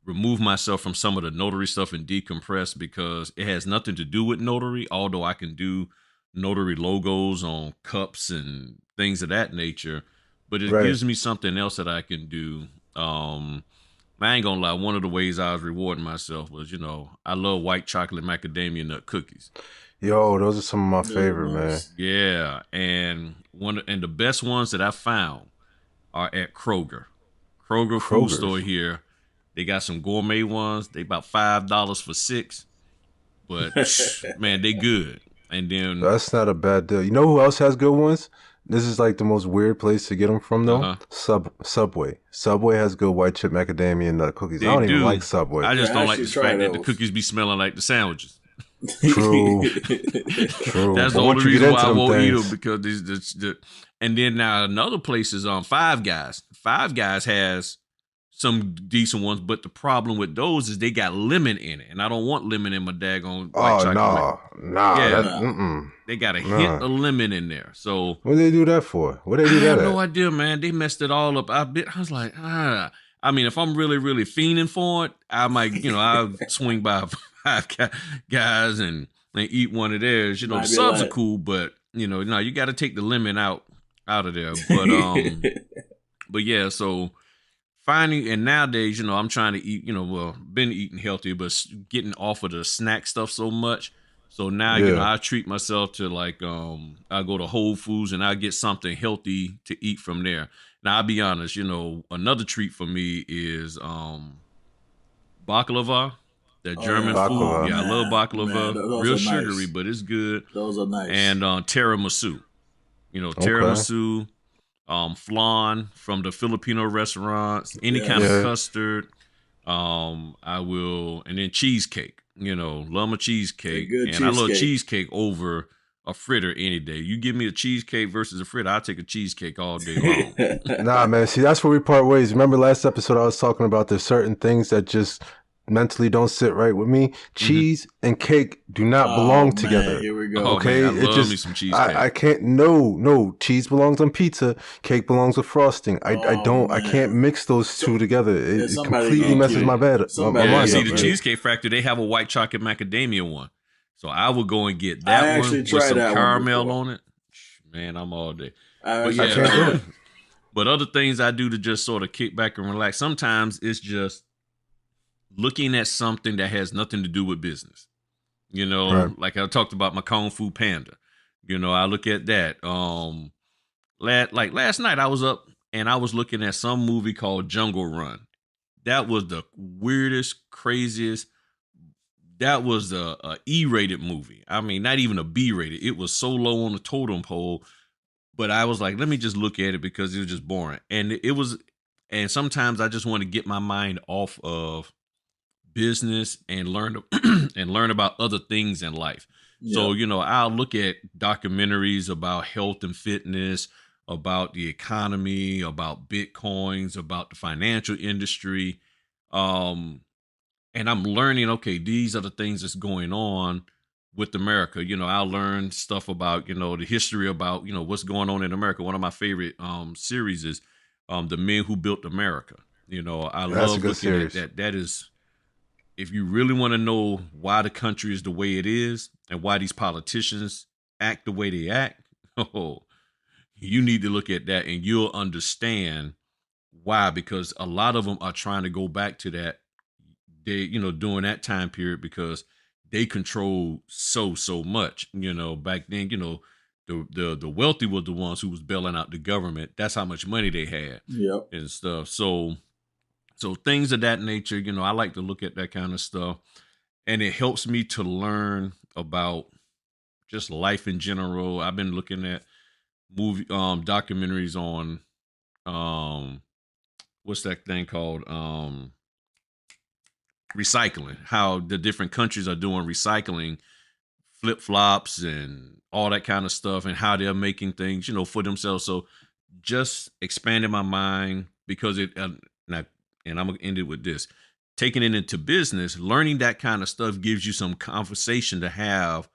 remove myself from some of the notary stuff and decompress, because it has nothing to do with notary, although I can do notary logos on cups and things of that nature, but it Right. gives me something else that I can do. I ain't gonna lie, one of the ways I was rewarding myself was, I love white chocolate macadamia nut cookies. Yo, those are some of my favorite, man. nice. Yeah, and the best ones that I found are at Kroger. Kroger food Kroger's. store here. They got some gourmet ones. They about $5 for 6, but man, they good. And then That's not a bad deal. You know who else has good ones? This is like the most weird place to get them from, though. Subway. Subway has good white chip macadamia nut cookies. they I don't do. even like Subway. I just Yeah, don't I like the actually fact tried that the those. cookies be smelling like the sandwiches. True. True. That's But the once only you get reason into why I them won't eat them, things- because and then now another place is Five Guys. Five Guys has some decent ones, but the problem with those is they got lemon in it, and I don't want lemon in my daggone white Oh, chocolate. nah. Yeah. Mm-mm. They got a Nah. hint of lemon in there, so What do they do that for? What do they I do have that no at? idea, man. They messed it all up. I was like, I mean, if I'm really, really fiending for it, I might, I'll swing by Five Guys and eat one of theirs. The Might be subs are like- cool, but no, you got to take the lemon out of there. But yeah, so finding, and nowadays, I'm trying to eat, been eating healthy, but getting off of the snack stuff so much. So now, Yeah. I treat myself to like, I go to Whole Foods and I get something healthy to eat from there. Now, I'll be honest, another treat for me is baklava, that German yeah. food. Baklava. Yeah, I love Man, baklava. those Real are sugary, nice. but it's good. Those are nice. And tiramisu. Tiramisu, flan from the Filipino restaurants, any kind Yeah. of custard. I will, and then cheesecake. Love my cheesecake, A good and I love cheesecake. cheesecake over a fritter any day. You give me a cheesecake versus a fritter, I'll take a cheesecake all day long. Nah, man. See, that's where we part ways. Remember last episode I was talking about there's certain things that just mentally don't sit right with me. Cheese and cake do not belong man, together. Here we go. Oh, Okay, man, I it love just me some cheesecake. I can't. No. Cheese belongs on pizza. Cake belongs with frosting. I don't. I man. can't mix those two together. It somebody completely gonna messes keep- my bed. somebody my Yeah, mind see, up, the man. Cheesecake Factory, they have a white chocolate macadamia one. So I would go and get I that one actually with tried some that one caramel before. on it. Man, I'm all day. I But actually yeah, can't do it. but other things I do to just sort of kick back and relax. Sometimes it's just looking at something that has nothing to do with business. Right. Like I talked about my Kung Fu Panda. I look at that. Like last night I was up and I was looking at some movie called Jungle Run. That was the weirdest, craziest. That was a E-rated movie. I mean, not even a B-rated. It was so low on the totem pole. But I was like, let me just look at it because it was just boring. And and sometimes I just want to get my mind off of business and learn and learn about other things in life. So, I'll look at documentaries about health and fitness, about the economy, about Bitcoins, about the financial industry. And I'm learning, okay, these are the things that's going on with America. I'll learn stuff about, the history about, what's going on in America. One of my favorite series is The Men Who Built America. I That's a love good looking series. at that. That is, if you really want to know why the country is the way it is and why these politicians act the way they act, you need to look at that and you'll understand why, because a lot of them are trying to go back to that day, during that time period, because they control so much. Back then, the wealthy were the ones who was bailing out the government. That's how much money they had Yep. and stuff. So things of that nature, I like to look at that kind of stuff, and it helps me to learn about just life in general. I've been looking at documentaries on what's that thing called? Recycling, how the different countries are doing recycling, flip-flops and all that kind of stuff, and how they're making things, for themselves. So just expanding my mind, because and I'm going to end it with this. Taking it into business, learning that kind of stuff gives you some conversation to have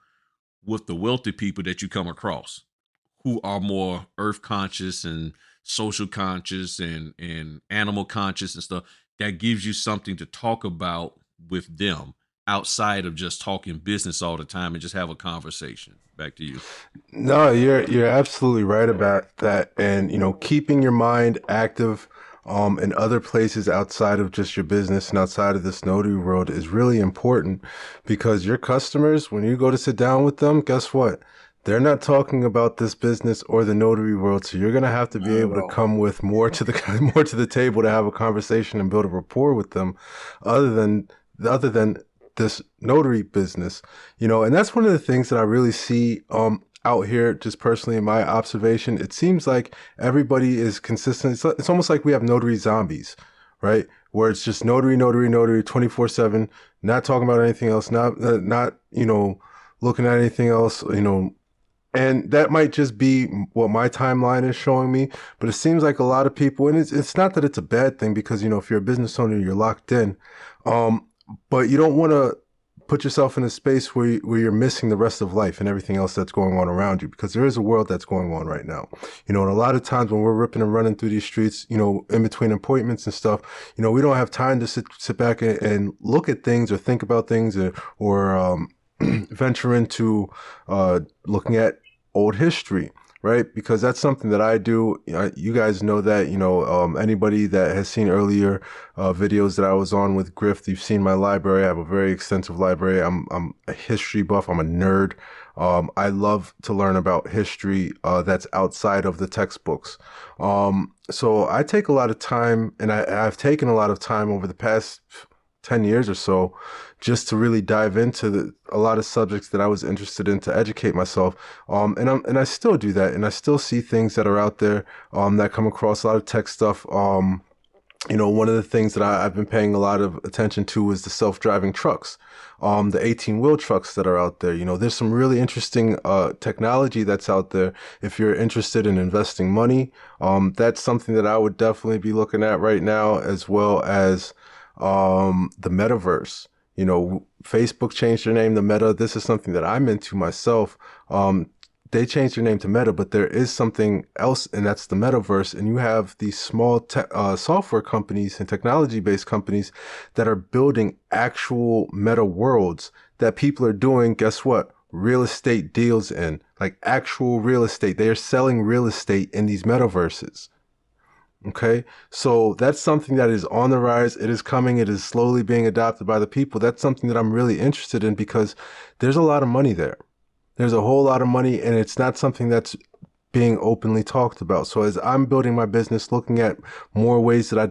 with the wealthy people that you come across, who are more earth conscious and social conscious and animal conscious and stuff. That gives you something to talk about with them outside of just talking business all the time and just have a conversation? Back to you. No, you're absolutely right about that. And, you know, keeping your mind active in other places outside of just your business and outside of this notary world is really important, because your customers, when you go to sit down with them, guess what? They're not talking about this business or the notary world. So you're going to have to be able to come with more to the table to have a conversation and build a rapport with them, other than this notary business, you know. And that's one of the things that I really see out here, just personally in my observation. It seems like everybody is consistent. It's almost like we have notary zombies, right? Where it's just notary 24/7, not talking about anything else, not you know, looking at anything else, you know. And that might just be what my timeline is showing me, but it seems like a lot of people, and it's not that it's a bad thing, because, you know, if you're a business owner, you're locked in, but you don't want to put yourself in a space where you're missing the rest of life and everything else that's going on around you, because there is a world that's going on right now, you know. And a lot of times when we're ripping and running through these streets, you know, in between appointments and stuff, you know, we don't have time to sit back and look at things or think about things, or venture into looking at old history, right? Because that's something that I do. You guys know that, you know, anybody that has seen earlier videos that I was on with Griff, you've seen my library. I have a very extensive library. I'm a history buff. I'm a nerd. I love to learn about history that's outside of the textbooks. So I take a lot of time, and I've taken a lot of time over the past 10 years or so, just to really dive into a lot of subjects that I was interested in, to educate myself. And I still do that. And I still see things that are out there that come across, a lot of tech stuff. You know, one of the things that I've been paying a lot of attention to is the self-driving trucks, the 18-wheel trucks that are out there. You know, there's some really interesting technology that's out there. If you're interested in investing money, that's something that I would definitely be looking at right now, as well as the metaverse. You know, Facebook changed their name to Meta. This is something that I'm into myself. They changed their name to Meta, but there is something else, and that's the metaverse. And you have these small software companies and technology-based companies that are building actual meta worlds that people are doing, guess what? Real estate deals in, like actual real estate. They are selling real estate in these metaverses. Okay, so that's something that is on the rise. It is coming. It is slowly being adopted by the people. That's something that I'm really interested in, because there's a lot of money there. There's a whole lot of money, and it's not something that's being openly talked about. So as I'm building my business, looking at more ways that I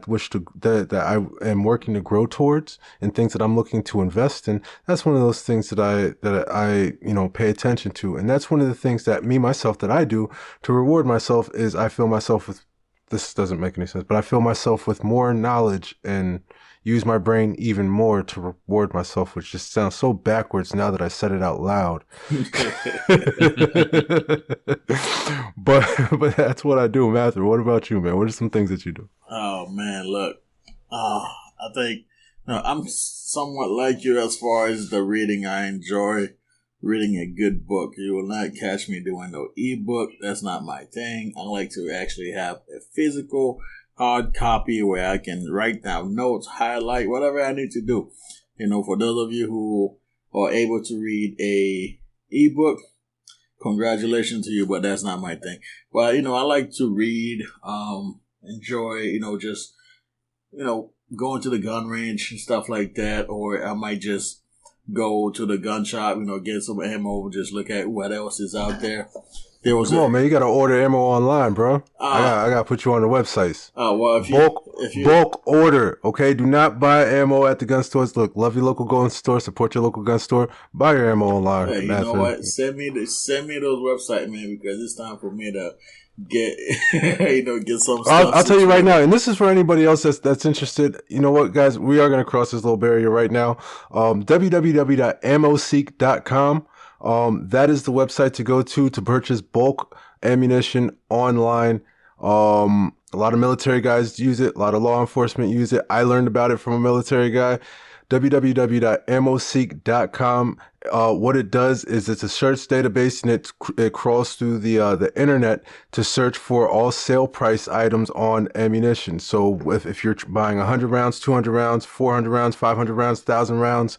am working to grow towards, and things that I'm looking to invest in, that's one of those things that I you know, pay attention to. And that's one of the things that that I do to reward myself, is I fill myself with, this doesn't make any sense, but I fill myself with more knowledge and use my brain even more to reward myself, which just sounds so backwards now that I said it out loud. but that's what I do, Mathurin. What about you, man? What are some things that you do? Oh man, look, I think, no, I'm somewhat like you as far as the reading. I enjoy reading a good book. You will not catch me doing no ebook. That's not my thing. I like to actually have a physical hard copy where I can write down notes, highlight, whatever I need to do. You know, for those of you who are able to read a ebook, congratulations to you, but that's not my thing. But, you know, I like to read, enjoy, you know, just, you know, going to the gun range and stuff like that. Or I might just go to the gun shop, you know, get some ammo, just look at what else is out there. Come on, man, you got to order ammo online, bro. I got to put you on the websites. Well, bulk order, okay? Do not buy ammo at the gun stores. Look, love your local gun store, support your local gun store, buy your ammo online. Hey, you know what? Send me those websites, man, because it's time for me to get, you know, get some stuff. I'll tell you right now, and this is for anybody else that's interested. You know what, guys? We are going to cross this little barrier right now. www.ammoseek.com. That is the website to go to purchase bulk ammunition online. A lot of military guys use it. A lot of law enforcement use it. I learned about it from a military guy. www.ammoseek.com. What it does is it's a search database, and it crawls through the internet to search for all sale price items on ammunition. So if you're buying 100 rounds, 200 rounds, 400 rounds, 500 rounds, 1,000 rounds,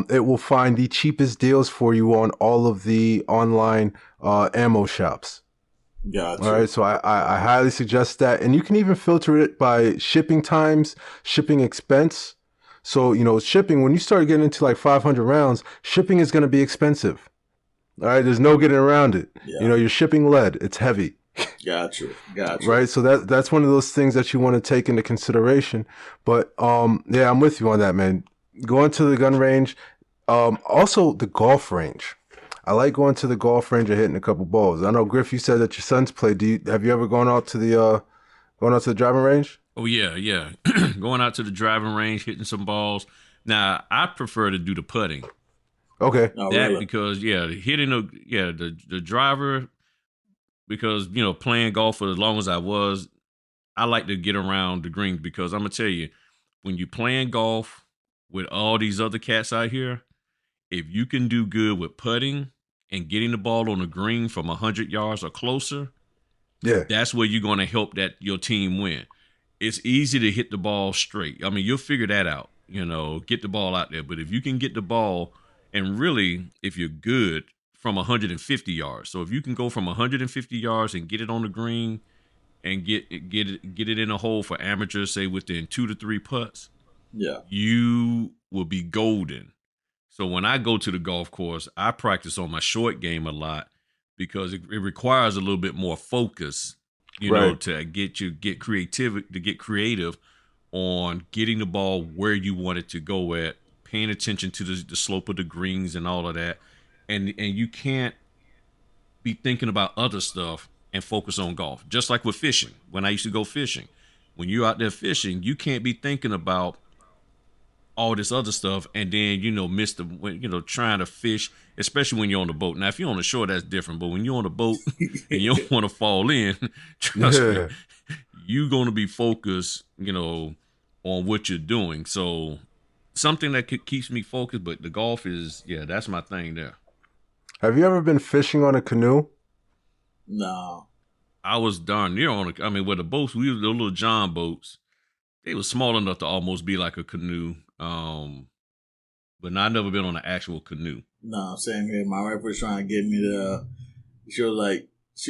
it will find the cheapest deals for you on all of the online ammo shops. Gotcha. All right, so I highly suggest that. And you can even filter it by shipping times, shipping expense. So, shipping, when you start getting into like 500 rounds, shipping is going to be expensive. All right, there's no getting around it. Yeah. You're shipping lead. It's heavy. Gotcha. Right, so that's one of those things that you want to take into consideration. But, yeah, I'm with you on that, man. Going to the gun range, also the golf range. I like going to the golf range and hitting a couple balls. I know, Griff, you said that your sons play. Have you ever gone out to the driving range? Oh, yeah. Going out to the driving range, hitting some balls. Now, I prefer to do the putting. Okay. Really? Because, hitting the driver, because, playing golf for as long as I was, I like to get around the greens, because I'm going to tell you, when you're playing golf with all these other cats out here, if you can do good with putting and getting the ball on the green from 100 yards or closer, that's where you're going to help your team win. It's easy to hit the ball straight. I mean, you'll figure that out, get the ball out there. But if you can get the ball, and really, if you're good, from 150 yards. So if you can go from 150 yards and get it on the green and get it in a hole for amateurs, say within 2 to 3 putts, you will be golden. So when I go to the golf course, I practice on my short game a lot, because it requires a little bit more focus, to get creative on getting the ball where you want it to go at, paying attention to the slope of the greens and all of that. And you can't be thinking about other stuff and focus on golf. Just like with fishing. When I used to go fishing, when you're out there fishing, you can't be thinking about all this other stuff and then, miss trying to fish, especially when you're on the boat. Now, if you're on the shore, that's different. But when you're on the boat and you don't want to fall in, trust me, you're going to be focused, on what you're doing. So something that keeps me focused, but the golf is, that's my thing there. Have you ever been fishing on a canoe? No. I was darn near with the boats, we were the little John boats. They were small enough to almost be like a canoe. But I've never been on an actual canoe. No, same here. My wife was trying to get me to, she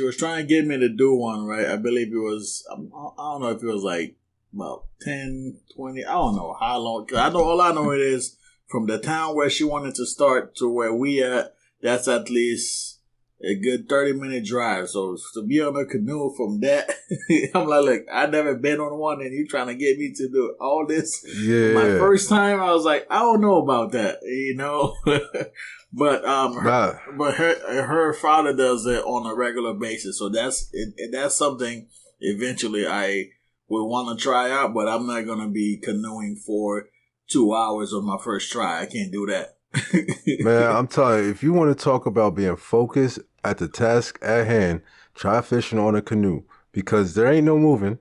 was trying to get me to do one, right? I believe it was, I don't know if it was like about 10, 20, I don't know how long. Cause all I know it is from the town where she wanted to start to where we at, that's at least a good 30-minute drive. So to be on a canoe from that, I'm like, look, I never been on one, and you trying to get me to do all this. Yeah. My first time, I was like, I don't know about that, But but her father does it on a regular basis, so that's something eventually I would want to try out. But I'm not gonna be canoeing for 2 hours on my first try. I can't do that. Man, I'm telling you, if you want to talk about being focused at the task at hand, try fishing on a canoe, because there ain't no moving.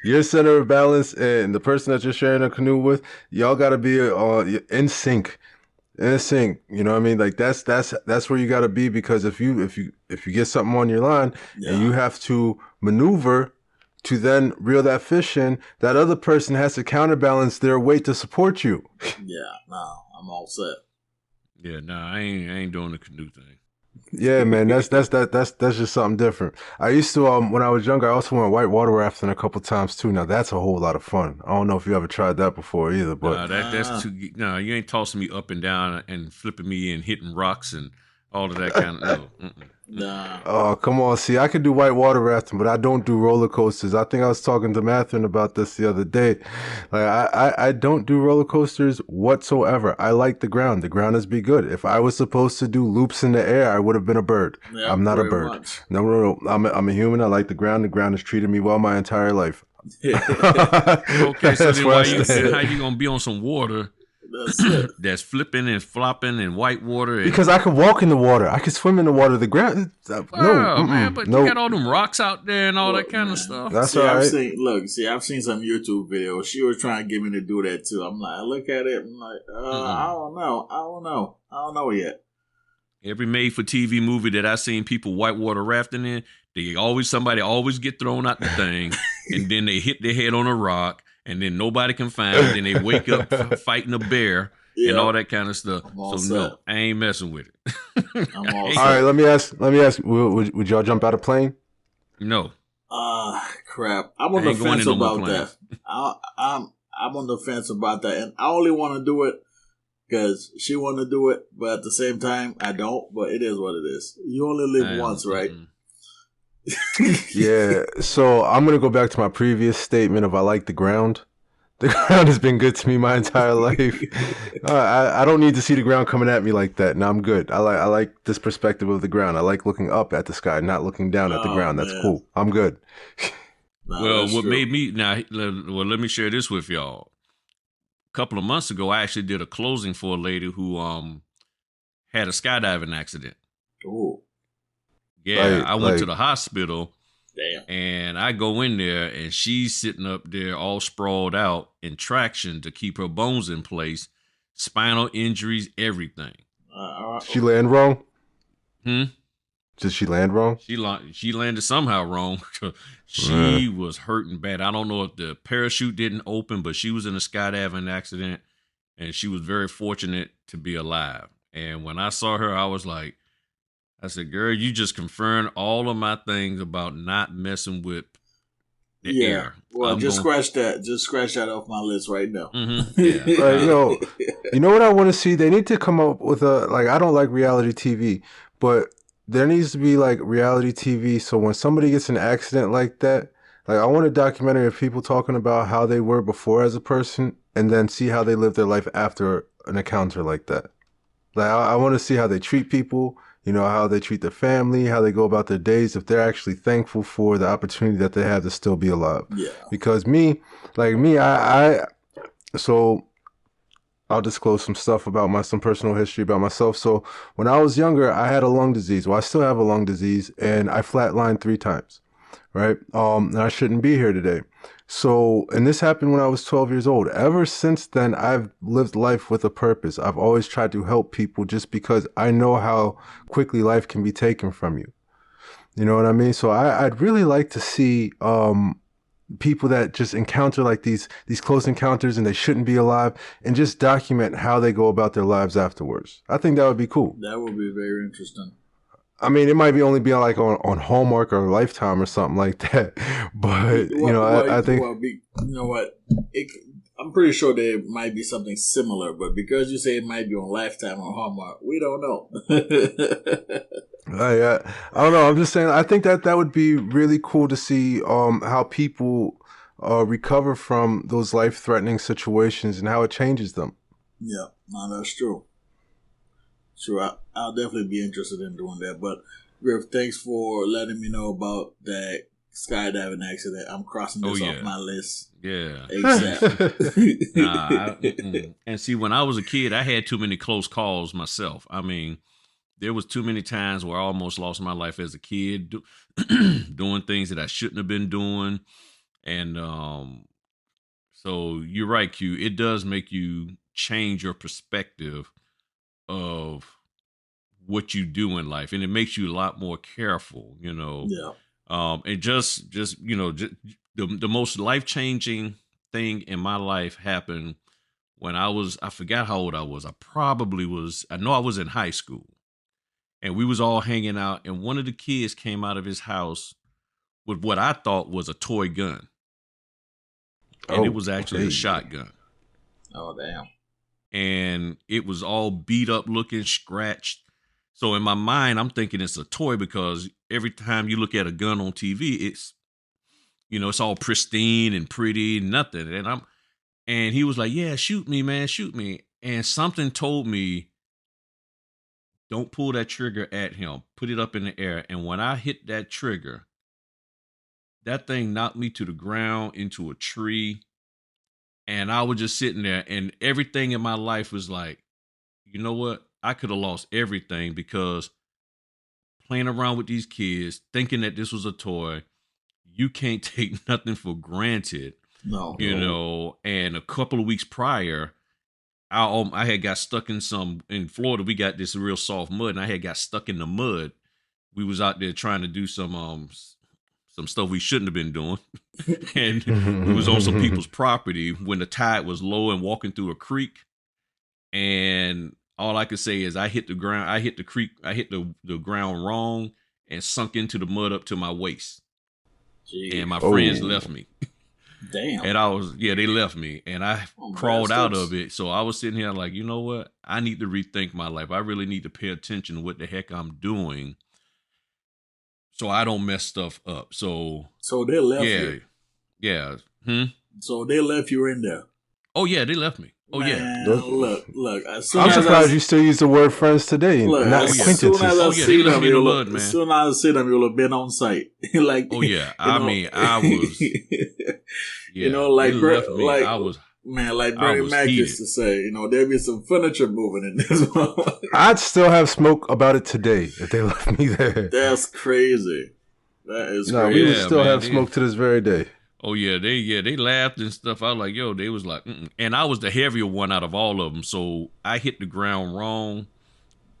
Your center of balance and the person that you're sharing a canoe with, y'all got to be in sync. In sync, you know what I mean? Like that's where you got to be, because if you get something on your line and you have to maneuver to then reel that fish in, that other person has to counterbalance their weight to support you. I'm all set. I ain't doing the canoe thing. Yeah, man, that's just something different. I used to when I was younger, I also went whitewater rafting a couple times too. Now that's a whole lot of fun. I don't know if you ever tried that before either, but that's too. No, you ain't tossing me up and down and flipping me and hitting rocks and all of that kind of. No. Nah. Oh, come on. See, I can do whitewater rafting, but I don't do roller coasters. I think I was talking to Mathurin about this the other day. Like, I don't do roller coasters whatsoever. I like the ground. The ground is be good. If I was supposed to do loops in the air, I would have been a bird. Yeah, I'm not a bird. Much. No. I'm a human. I like the ground. The ground has treated me well my entire life. Okay, so then how you gonna be on some water That's it. that's flipping and flopping in white water. And, Because I could walk in the water. I could swim in the water. The ground. man, but you got all them rocks out there and all that kind of stuff. That's all right. I've seen some YouTube videos. She was trying to get me to do that too. I'm like, I look at it. I'm like, I don't know yet. Every made-for-TV movie that I seen people whitewater rafting in, somebody always get thrown out the thing, and then they hit their head on a rock, and then nobody can find them. Then they wake up fighting a bear and all that kind of stuff. So no, I ain't messing with it. All right, let me ask. Would y'all jump out of plane? No. Crap. I'm on the fence about that. I'm on the fence about that, and I only want to do it because she want to do it, but at the same time, I don't. But it is what it is. You only live once, right? Yeah. So I'm gonna go back to my previous statement of I like the ground. The ground has been good to me my entire life. I don't need to see the ground coming at me like that. No, I'm good. I like this perspective of the ground. I like looking up at the sky, not looking down at the ground. That's cool. I'm good. Well, what made me let me share this with y'all. A couple of months ago, I actually did a closing for a lady who had a skydiving accident. Oh. Yeah, I went to the hospital. Damn. And I go in there, and she's sitting up there all sprawled out in traction to keep her bones in place, spinal injuries, everything. She land wrong? Hmm? Did she land wrong? She landed somehow wrong. She was hurting bad. I don't know if the parachute didn't open, but she was in a skydiving accident, and she was very fortunate to be alive. And when I saw her, I was like, I said, girl, you just confirmed all of my things about not messing with the air. Well, scratch that. Just scratch that off my list right now. Mm-hmm. Yeah. You know what I want to see? They need to come up with I don't like reality TV, but there needs to be like reality TV. So when somebody gets in an accident like that, like I want a documentary of people talking about how they were before as a person and then see how they live their life after an encounter like that. Like I want to see how they treat people. You know, how they treat their family, how they go about their days, if they're actually thankful for the opportunity that they have to still be alive. Yeah. Because so I'll disclose some stuff about some personal history about myself. So when I was younger, I had a lung disease. Well, I still have a lung disease, and I flatlined 3 times, right? And I shouldn't be here today. So, and this happened when I was 12 years old. Ever since then, I've lived life with a purpose. I've always tried to help people just because I know how quickly life can be taken from you. You know what I mean? So I'd really like to see people that just encounter like these close encounters and they shouldn't be alive and just document how they go about their lives afterwards. I think that would be cool. That would be very interesting. I mean, it might be only be like on Hallmark or Lifetime or something like that. But, I think... you know what? I'm pretty sure there might be something similar, but because you say it might be on Lifetime or Hallmark, we don't know. I don't know. I'm just saying, I think that would be really cool to see how people recover from those life-threatening situations and how it changes them. Yeah, no, that's true. Sure, I'll definitely be interested in doing that. But Griff, thanks for letting me know about that skydiving accident. I'm crossing this off my list. Yeah. ASAP. And see, when I was a kid, I had too many close calls myself. I mean, there was too many times where I almost lost my life as a kid doing things that I shouldn't have been doing. And so you're right, Q. It does make you change your perspective of what you do in life, and it makes you a lot more careful, Yeah. And just the most life-changing thing in my life happened when I forgot how old I was. I know I was in high school, and we was all hanging out, and one of the kids came out of his house with what I thought was a toy gun. And it was actually a shotgun. Oh, damn. And it was all beat up looking, scratched. So in my mind, I'm thinking it's a toy because every time you look at a gun on TV, it's, it's all pristine and pretty, nothing. And he was like, yeah, shoot me, man, shoot me. And something told me, don't pull that trigger at him, put it up in the air. And when I hit that trigger, that thing knocked me to the ground into a tree. And I was just sitting there, and everything in my life was like, you know what? I could have lost everything because playing around with these kids, thinking that this was a toy, you can't take nothing for granted. No. You know, and a couple of weeks prior, I had got stuck in Florida. We got this real soft mud, and I had got stuck in the mud. We was out there trying to do some stuff we shouldn't have been doing, and we was on some people's property when the tide was low and walking through a creek. And all I could say is I hit the ground. I hit the creek. I hit the ground wrong and sunk into the mud up to my waist. Jeez. And my friends left me. Damn. And they left me, and I crawled out of it. So I was sitting here like, you know what? I need to rethink my life. I really need to pay attention to what the heck I'm doing, so I don't mess stuff up. So they left you. Yeah. So they left you in there. Oh yeah, they left me. Oh Man, yeah. Look. I'm surprised you still use the word friends today, Look, not as acquaintances. soon as I see them, man. As soon as I see them, you'll have been on site. Like, oh yeah. I mean, I was. Yeah, you know, like I was. Man, like Bernie Mac used to say, there'd be some furniture moving in this one. I'd still have smoke about it today if they left me there. That's crazy. That is no, crazy. we would still have smoke to this very day. Oh yeah, they laughed and stuff. I was like, yo, they was like, and I was the heavier one out of all of them, so I hit the ground wrong.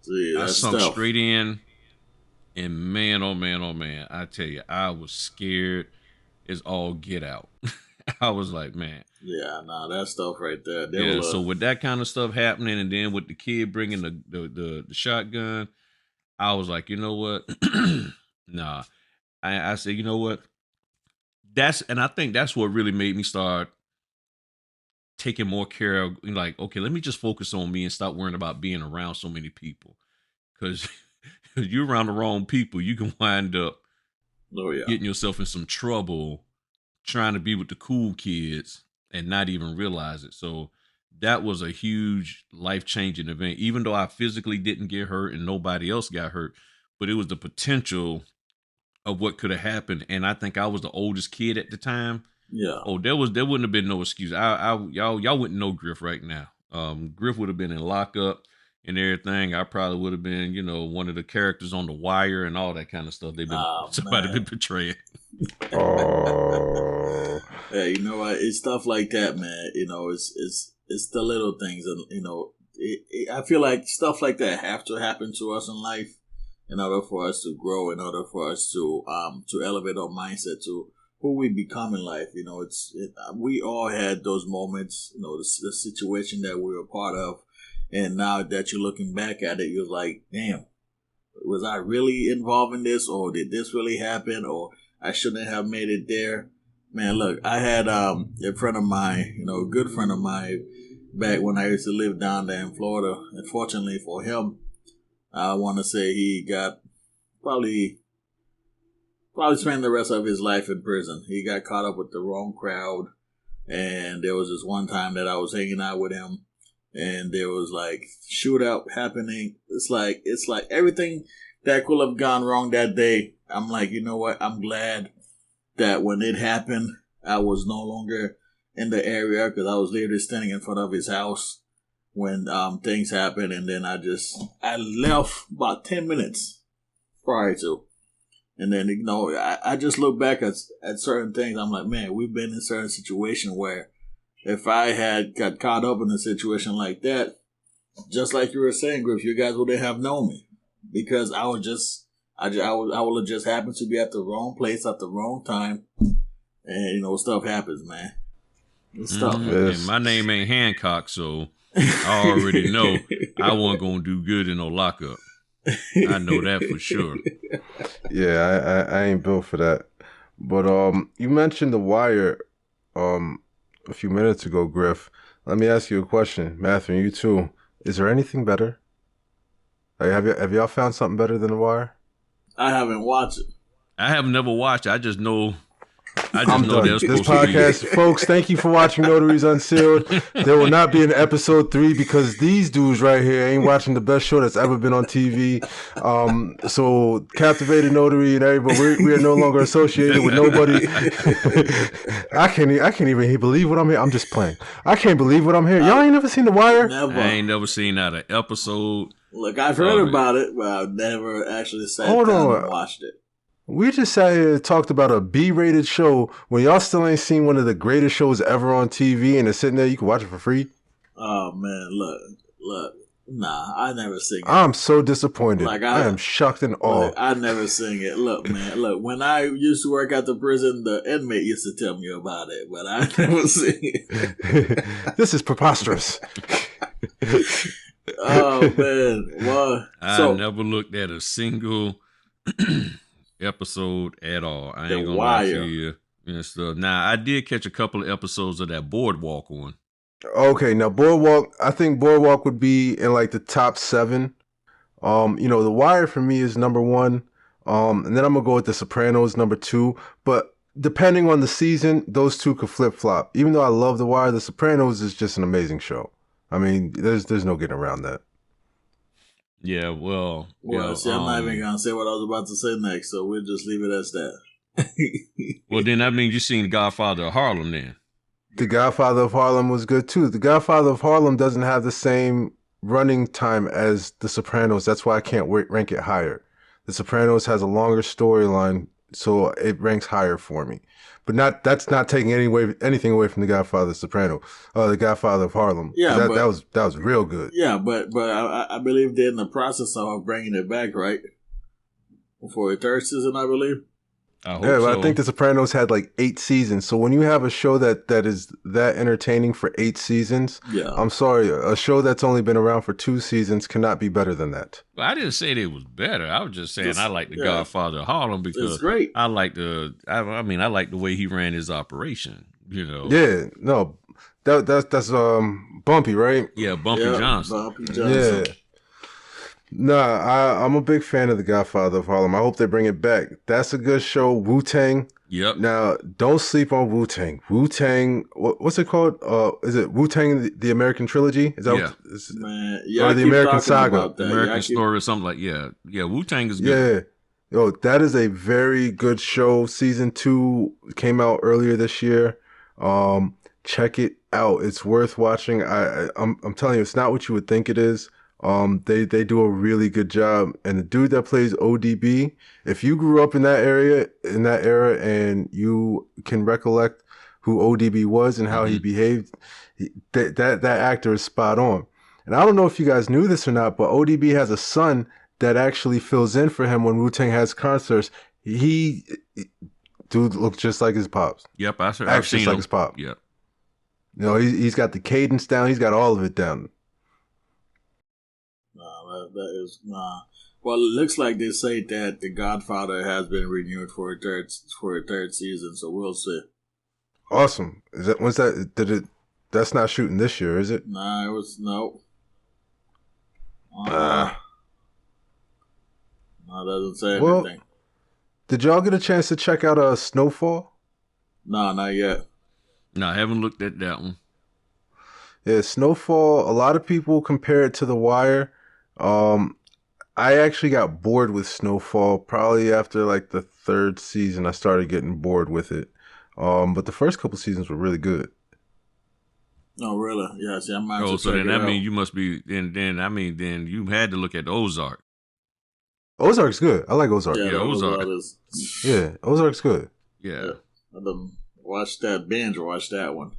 See, I sunk straight in, and man, oh man, I tell you, I was scared as all get out. I was like, man. Yeah, nah, that stuff right there. Yeah, so with that kind of stuff happening, and then with the kid bringing the shotgun, I was like, you know what? Nah. I said, you know what? And I think that's what really made me start taking more care of, like, okay, let me just focus on me and stop worrying about being around so many people. Because you're around the wrong people, you can wind up getting yourself in some trouble trying to be with the cool kids and not even realize it. So that was a huge life-changing event, even though I physically didn't get hurt and nobody else got hurt, but it was the potential of what could have happened. And I think I was the oldest kid at the time. Yeah. Oh, there wouldn't have been no excuse. Y'all wouldn't know Griff right now. Griff would have been in lockup and everything. I probably would have been, one of the characters on The Wire and all that kind of stuff. Somebody been portraying. Oh. Yeah, you know what? It's stuff like that, man. It's the little things, and I feel like stuff like that have to happen to us in life in order for us to grow, in order for us to elevate our mindset to who we become in life. We all had those moments, the situation that we were part of, and now that you're looking back at it, you're like, damn, was I really involved in this, or did this really happen, or I shouldn't have made it there? Man, look, I had a friend of mine, a good friend of mine, back when I used to live down there in Florida. Unfortunately for him, I want to say he got probably spent the rest of his life in prison. He got caught up with the wrong crowd, and there was this one time that I was hanging out with him, and there was like shootout happening. It's like everything that could have gone wrong that day. I'm like, you know what? I'm glad that when it happened, I was no longer in the area, because I was literally standing in front of his house when things happened, and then I left about 10 minutes prior to. And then, I just look back at certain things. I'm like, man, we've been in certain situations where if I had got caught up in a situation like that, just like you were saying, Griff, you guys wouldn't have known me, because I would have just happened to be at the wrong place at the wrong time. And, stuff happens, man. Stuff. And my name ain't Hancock, so I already know I wasn't going to do good in no lockup. I know that for sure. Yeah, I ain't built for that. But you mentioned The Wire a few minutes ago, Griff. Let me ask you a question, Mathurin, you too. Is there anything better? Have y'all found something better than The Wire? I haven't watched it. I have never watched it. I just know I just I'm know done. they're This supposed to be. podcast, folks, thank you for watching Notaries Unsealed. There will not be an episode 3 because these dudes right here ain't watching the best show that's ever been on TV. So Captivated Notary and everybody, we are no longer associated with nobody. I can't even believe what I'm here. I'm just playing. I can't believe what I'm here. Y'all ain't never seen The Wire? Never. I ain't never seen not an episode. Look, I've heard about it, but I've never actually sat Hold down on. and watched it. We just sat here and talked about a B-rated show when y'all still ain't seen one of the greatest shows ever on TV, and it's sitting there, you can watch it for free. Oh man, look, nah, I never seen it. I'm so disappointed. Like, I am shocked and awe. Look, I never seen it. Look, man, when I used to work at the prison, the inmate used to tell me about it, but I never seen it. This is preposterous. Oh man, well, I never looked at a single episode at all. I ain't gonna lie to you and stuff. Now I did catch a couple of episodes of that Boardwalk one. Okay, now Boardwalk, I think Boardwalk would be in like the top 7. The Wire for me is number 1. And then I'm gonna go with The Sopranos number 2. But depending on the season, those two could flip flop. Even though I love The Wire, The Sopranos is just an amazing show. I mean, there's no getting around that. Yeah, well, see, I'm not even gonna say what I was about to say next, so we'll just leave it as that. well, then that means you seen Godfather of Harlem then. The Godfather of Harlem was good too. The Godfather of Harlem doesn't have the same running time as The Sopranos. That's why I can't rank it higher. The Sopranos has a longer storyline, so it ranks higher for me. But that's not taking anything away from The Godfather The Godfather of Harlem. Yeah, that was real good. Yeah, but I believe they're in the process of bringing it back, right? For a third season, I believe. But I think The Sopranos had like 8 seasons. So when you have a show that is that entertaining for 8 seasons, I'm sorry, a show that's only been around for 2 seasons cannot be better than that. Well, I didn't say it was better. I was just saying I like the Godfather of Harlem because it's great. I like I like the way he ran his operation. Yeah, no, that's Bumpy, right? Yeah, Bumpy Johnson. Bumpy Johnson. Yeah. Nah, I'm a big fan of The Godfather of Harlem. I hope they bring it back. That's a good show. Wu-Tang. Yep. Now, don't sleep on Wu-Tang. Wu-Tang, what's it called? Is it Wu-Tang, the American Trilogy? Is that or the American Saga? American Story or something like Yeah, Wu-Tang is good. Yeah. Yo, that is a very good show. Season 2 came out earlier this year. Check it out. It's worth watching. I'm telling you, it's not what you would think it is. They do a really good job. And the dude that plays ODB, if you grew up in that era, and you can recollect who ODB was and how he behaved, that actor is spot on. And I don't know if you guys knew this or not, but ODB has a son that actually fills in for him when Wu-Tang has concerts. Dude looks just like his pops. Yep, I've seen just like him. his pop. Yep. He's got the cadence down. He's got all of it down. That is Well, it looks like they say that The Godfather has been renewed for a third season, so we'll see. Awesome. That's not shooting this year, is it? Nah, it was no. No, it doesn't say anything. Did y'all get a chance to check out Snowfall? No, not yet. No, I haven't looked at that one. Yeah, Snowfall, a lot of people compare it to The Wire. I actually got bored with Snowfall probably after like the 3rd season. I started getting bored with it. But the first couple seasons were really good. Oh, really? Yeah, see, I might Oh, so then that means you must be, then you had to look at Ozark. Ozark's good. I like Ozark. Yeah, Ozark. Yeah, Ozark's good. Yeah. I watched that one.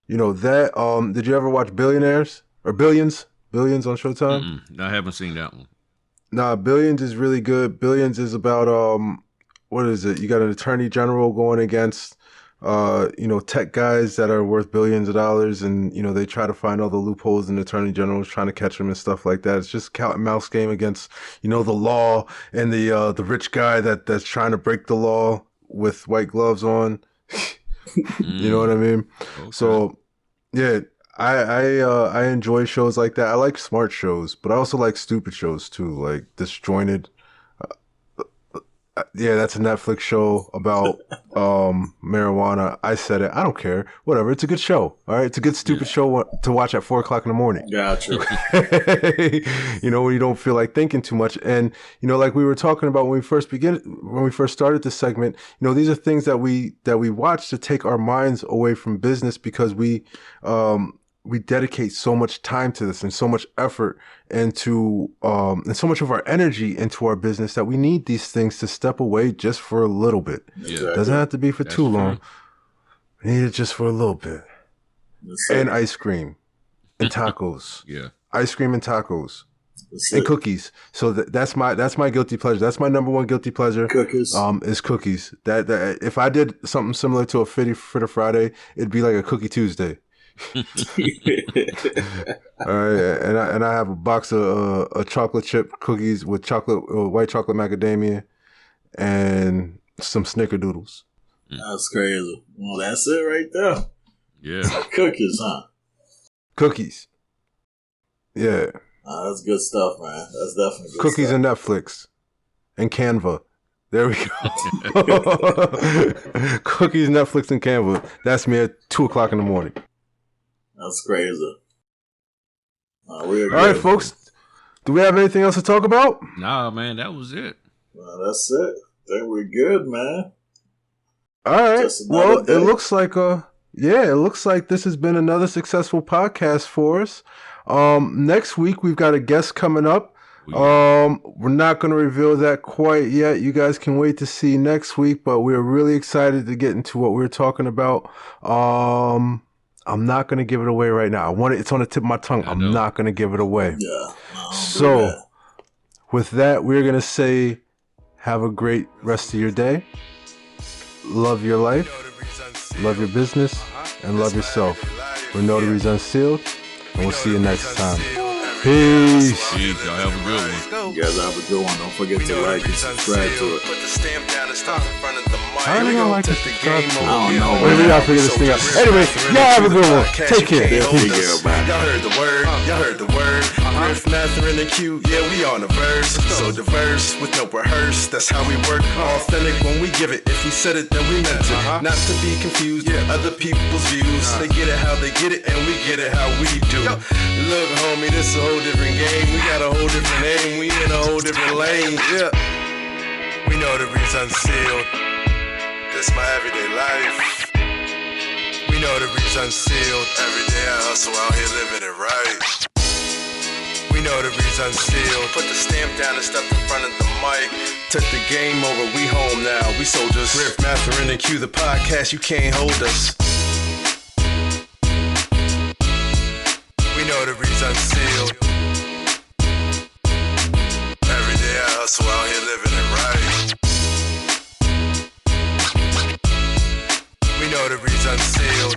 You know that, did you ever watch Billionaires? Or Billions? Billions on Showtime? No, I haven't seen that one. Nah, Billions is really good. Billions is about, what is it? You got an attorney general going against, tech guys that are worth billions of dollars, and, they try to find all the loopholes, and the attorney general is trying to catch them and stuff like that. It's just cat and mouse game against, the law and the rich guy that's trying to break the law with white gloves on. You know what I mean? Okay. So, yeah. I enjoy shows like that. I like smart shows, but I also like stupid shows too, like Disjointed. Yeah, that's a Netflix show about marijuana. I said it. I don't care. Whatever. It's a good show. All right. It's a good stupid show to watch at 4:00 in the morning. Gotcha. When you don't feel like thinking too much. And like we were talking about when we first started this segment. These are things that we watch to take our minds away from business, because we dedicate so much time to this and so much effort into and so much of our energy into our business that we need these things to step away just for a little bit. Yeah. Doesn't have to be for That's too long. true. We need it just for a little bit. And ice cream and tacos. Yeah. Ice cream and tacos and cookies. So that's my guilty pleasure. That's my number one guilty pleasure. Cookies. Is cookies. That if I did something similar to a Fritter Friday, it'd be like a Cookie Tuesday. All right, and I have a box of chocolate chip cookies with white chocolate macadamia and some snickerdoodles. That's crazy. Well, that's it right there. Yeah. Cookies, huh? Cookies. Yeah. That's good stuff, man. That's definitely good Cookies stuff. and Netflix and Canva. There we go. Cookies, Netflix, and Canva. That's me at 2:00 in the morning. That's crazy. All right, folks. Do we have anything else to talk about? Nah, man, that was it. That's it. I think we're good, man. All right. Just another day. It looks like this has been another successful podcast for us. Next week we've got a guest coming up. We're not going to reveal that quite yet. You guys can wait to see next week, but we're really excited to get into what we're talking about. I'm not going to give it away right now. It's on the tip of my tongue. I'm not going to give it away. Yeah. So, with that, we're going to say, have a great rest of your day. Love your life, love your business, and love yourself. We're Notaries Unsealed, and we'll see you next time. Peace. Peace. Y'all have a good one. You guys have a good one. Don't forget to like and subscribe to it. Put the stamp down and stop in front of the mic. I don't know, like Touch the game over. I don't know. Wait, we gotta figure this thing out. Anyway, y'all have a good one. Take care. Peace. Y'all heard the word. Y'all heard the word. Griff, Mathurin, and Q. Yeah, we on the verse. So diverse with no rehearse. That's how we work. Authentic when we give it. If we said it, then we meant it. Not to be confused with other people's views. They get it how they get it, and we get it how we do. Look, homie, this a whole different game. We got a whole different aim. We in a whole different lane. Yeah. We Notaries Unsealed. This my everyday life. We Notaries Unsealed. Every day I hustle out here living it right. We Notaries Unsealed. Put the stamp down and step in front of the mic. Took the game over, we home now. We soldiers. Griff, Mathurin, and Q the podcast. You can't hold us. We Notaries Unsealed. Every day I hustle out here living it right. We Notaries Unsealed.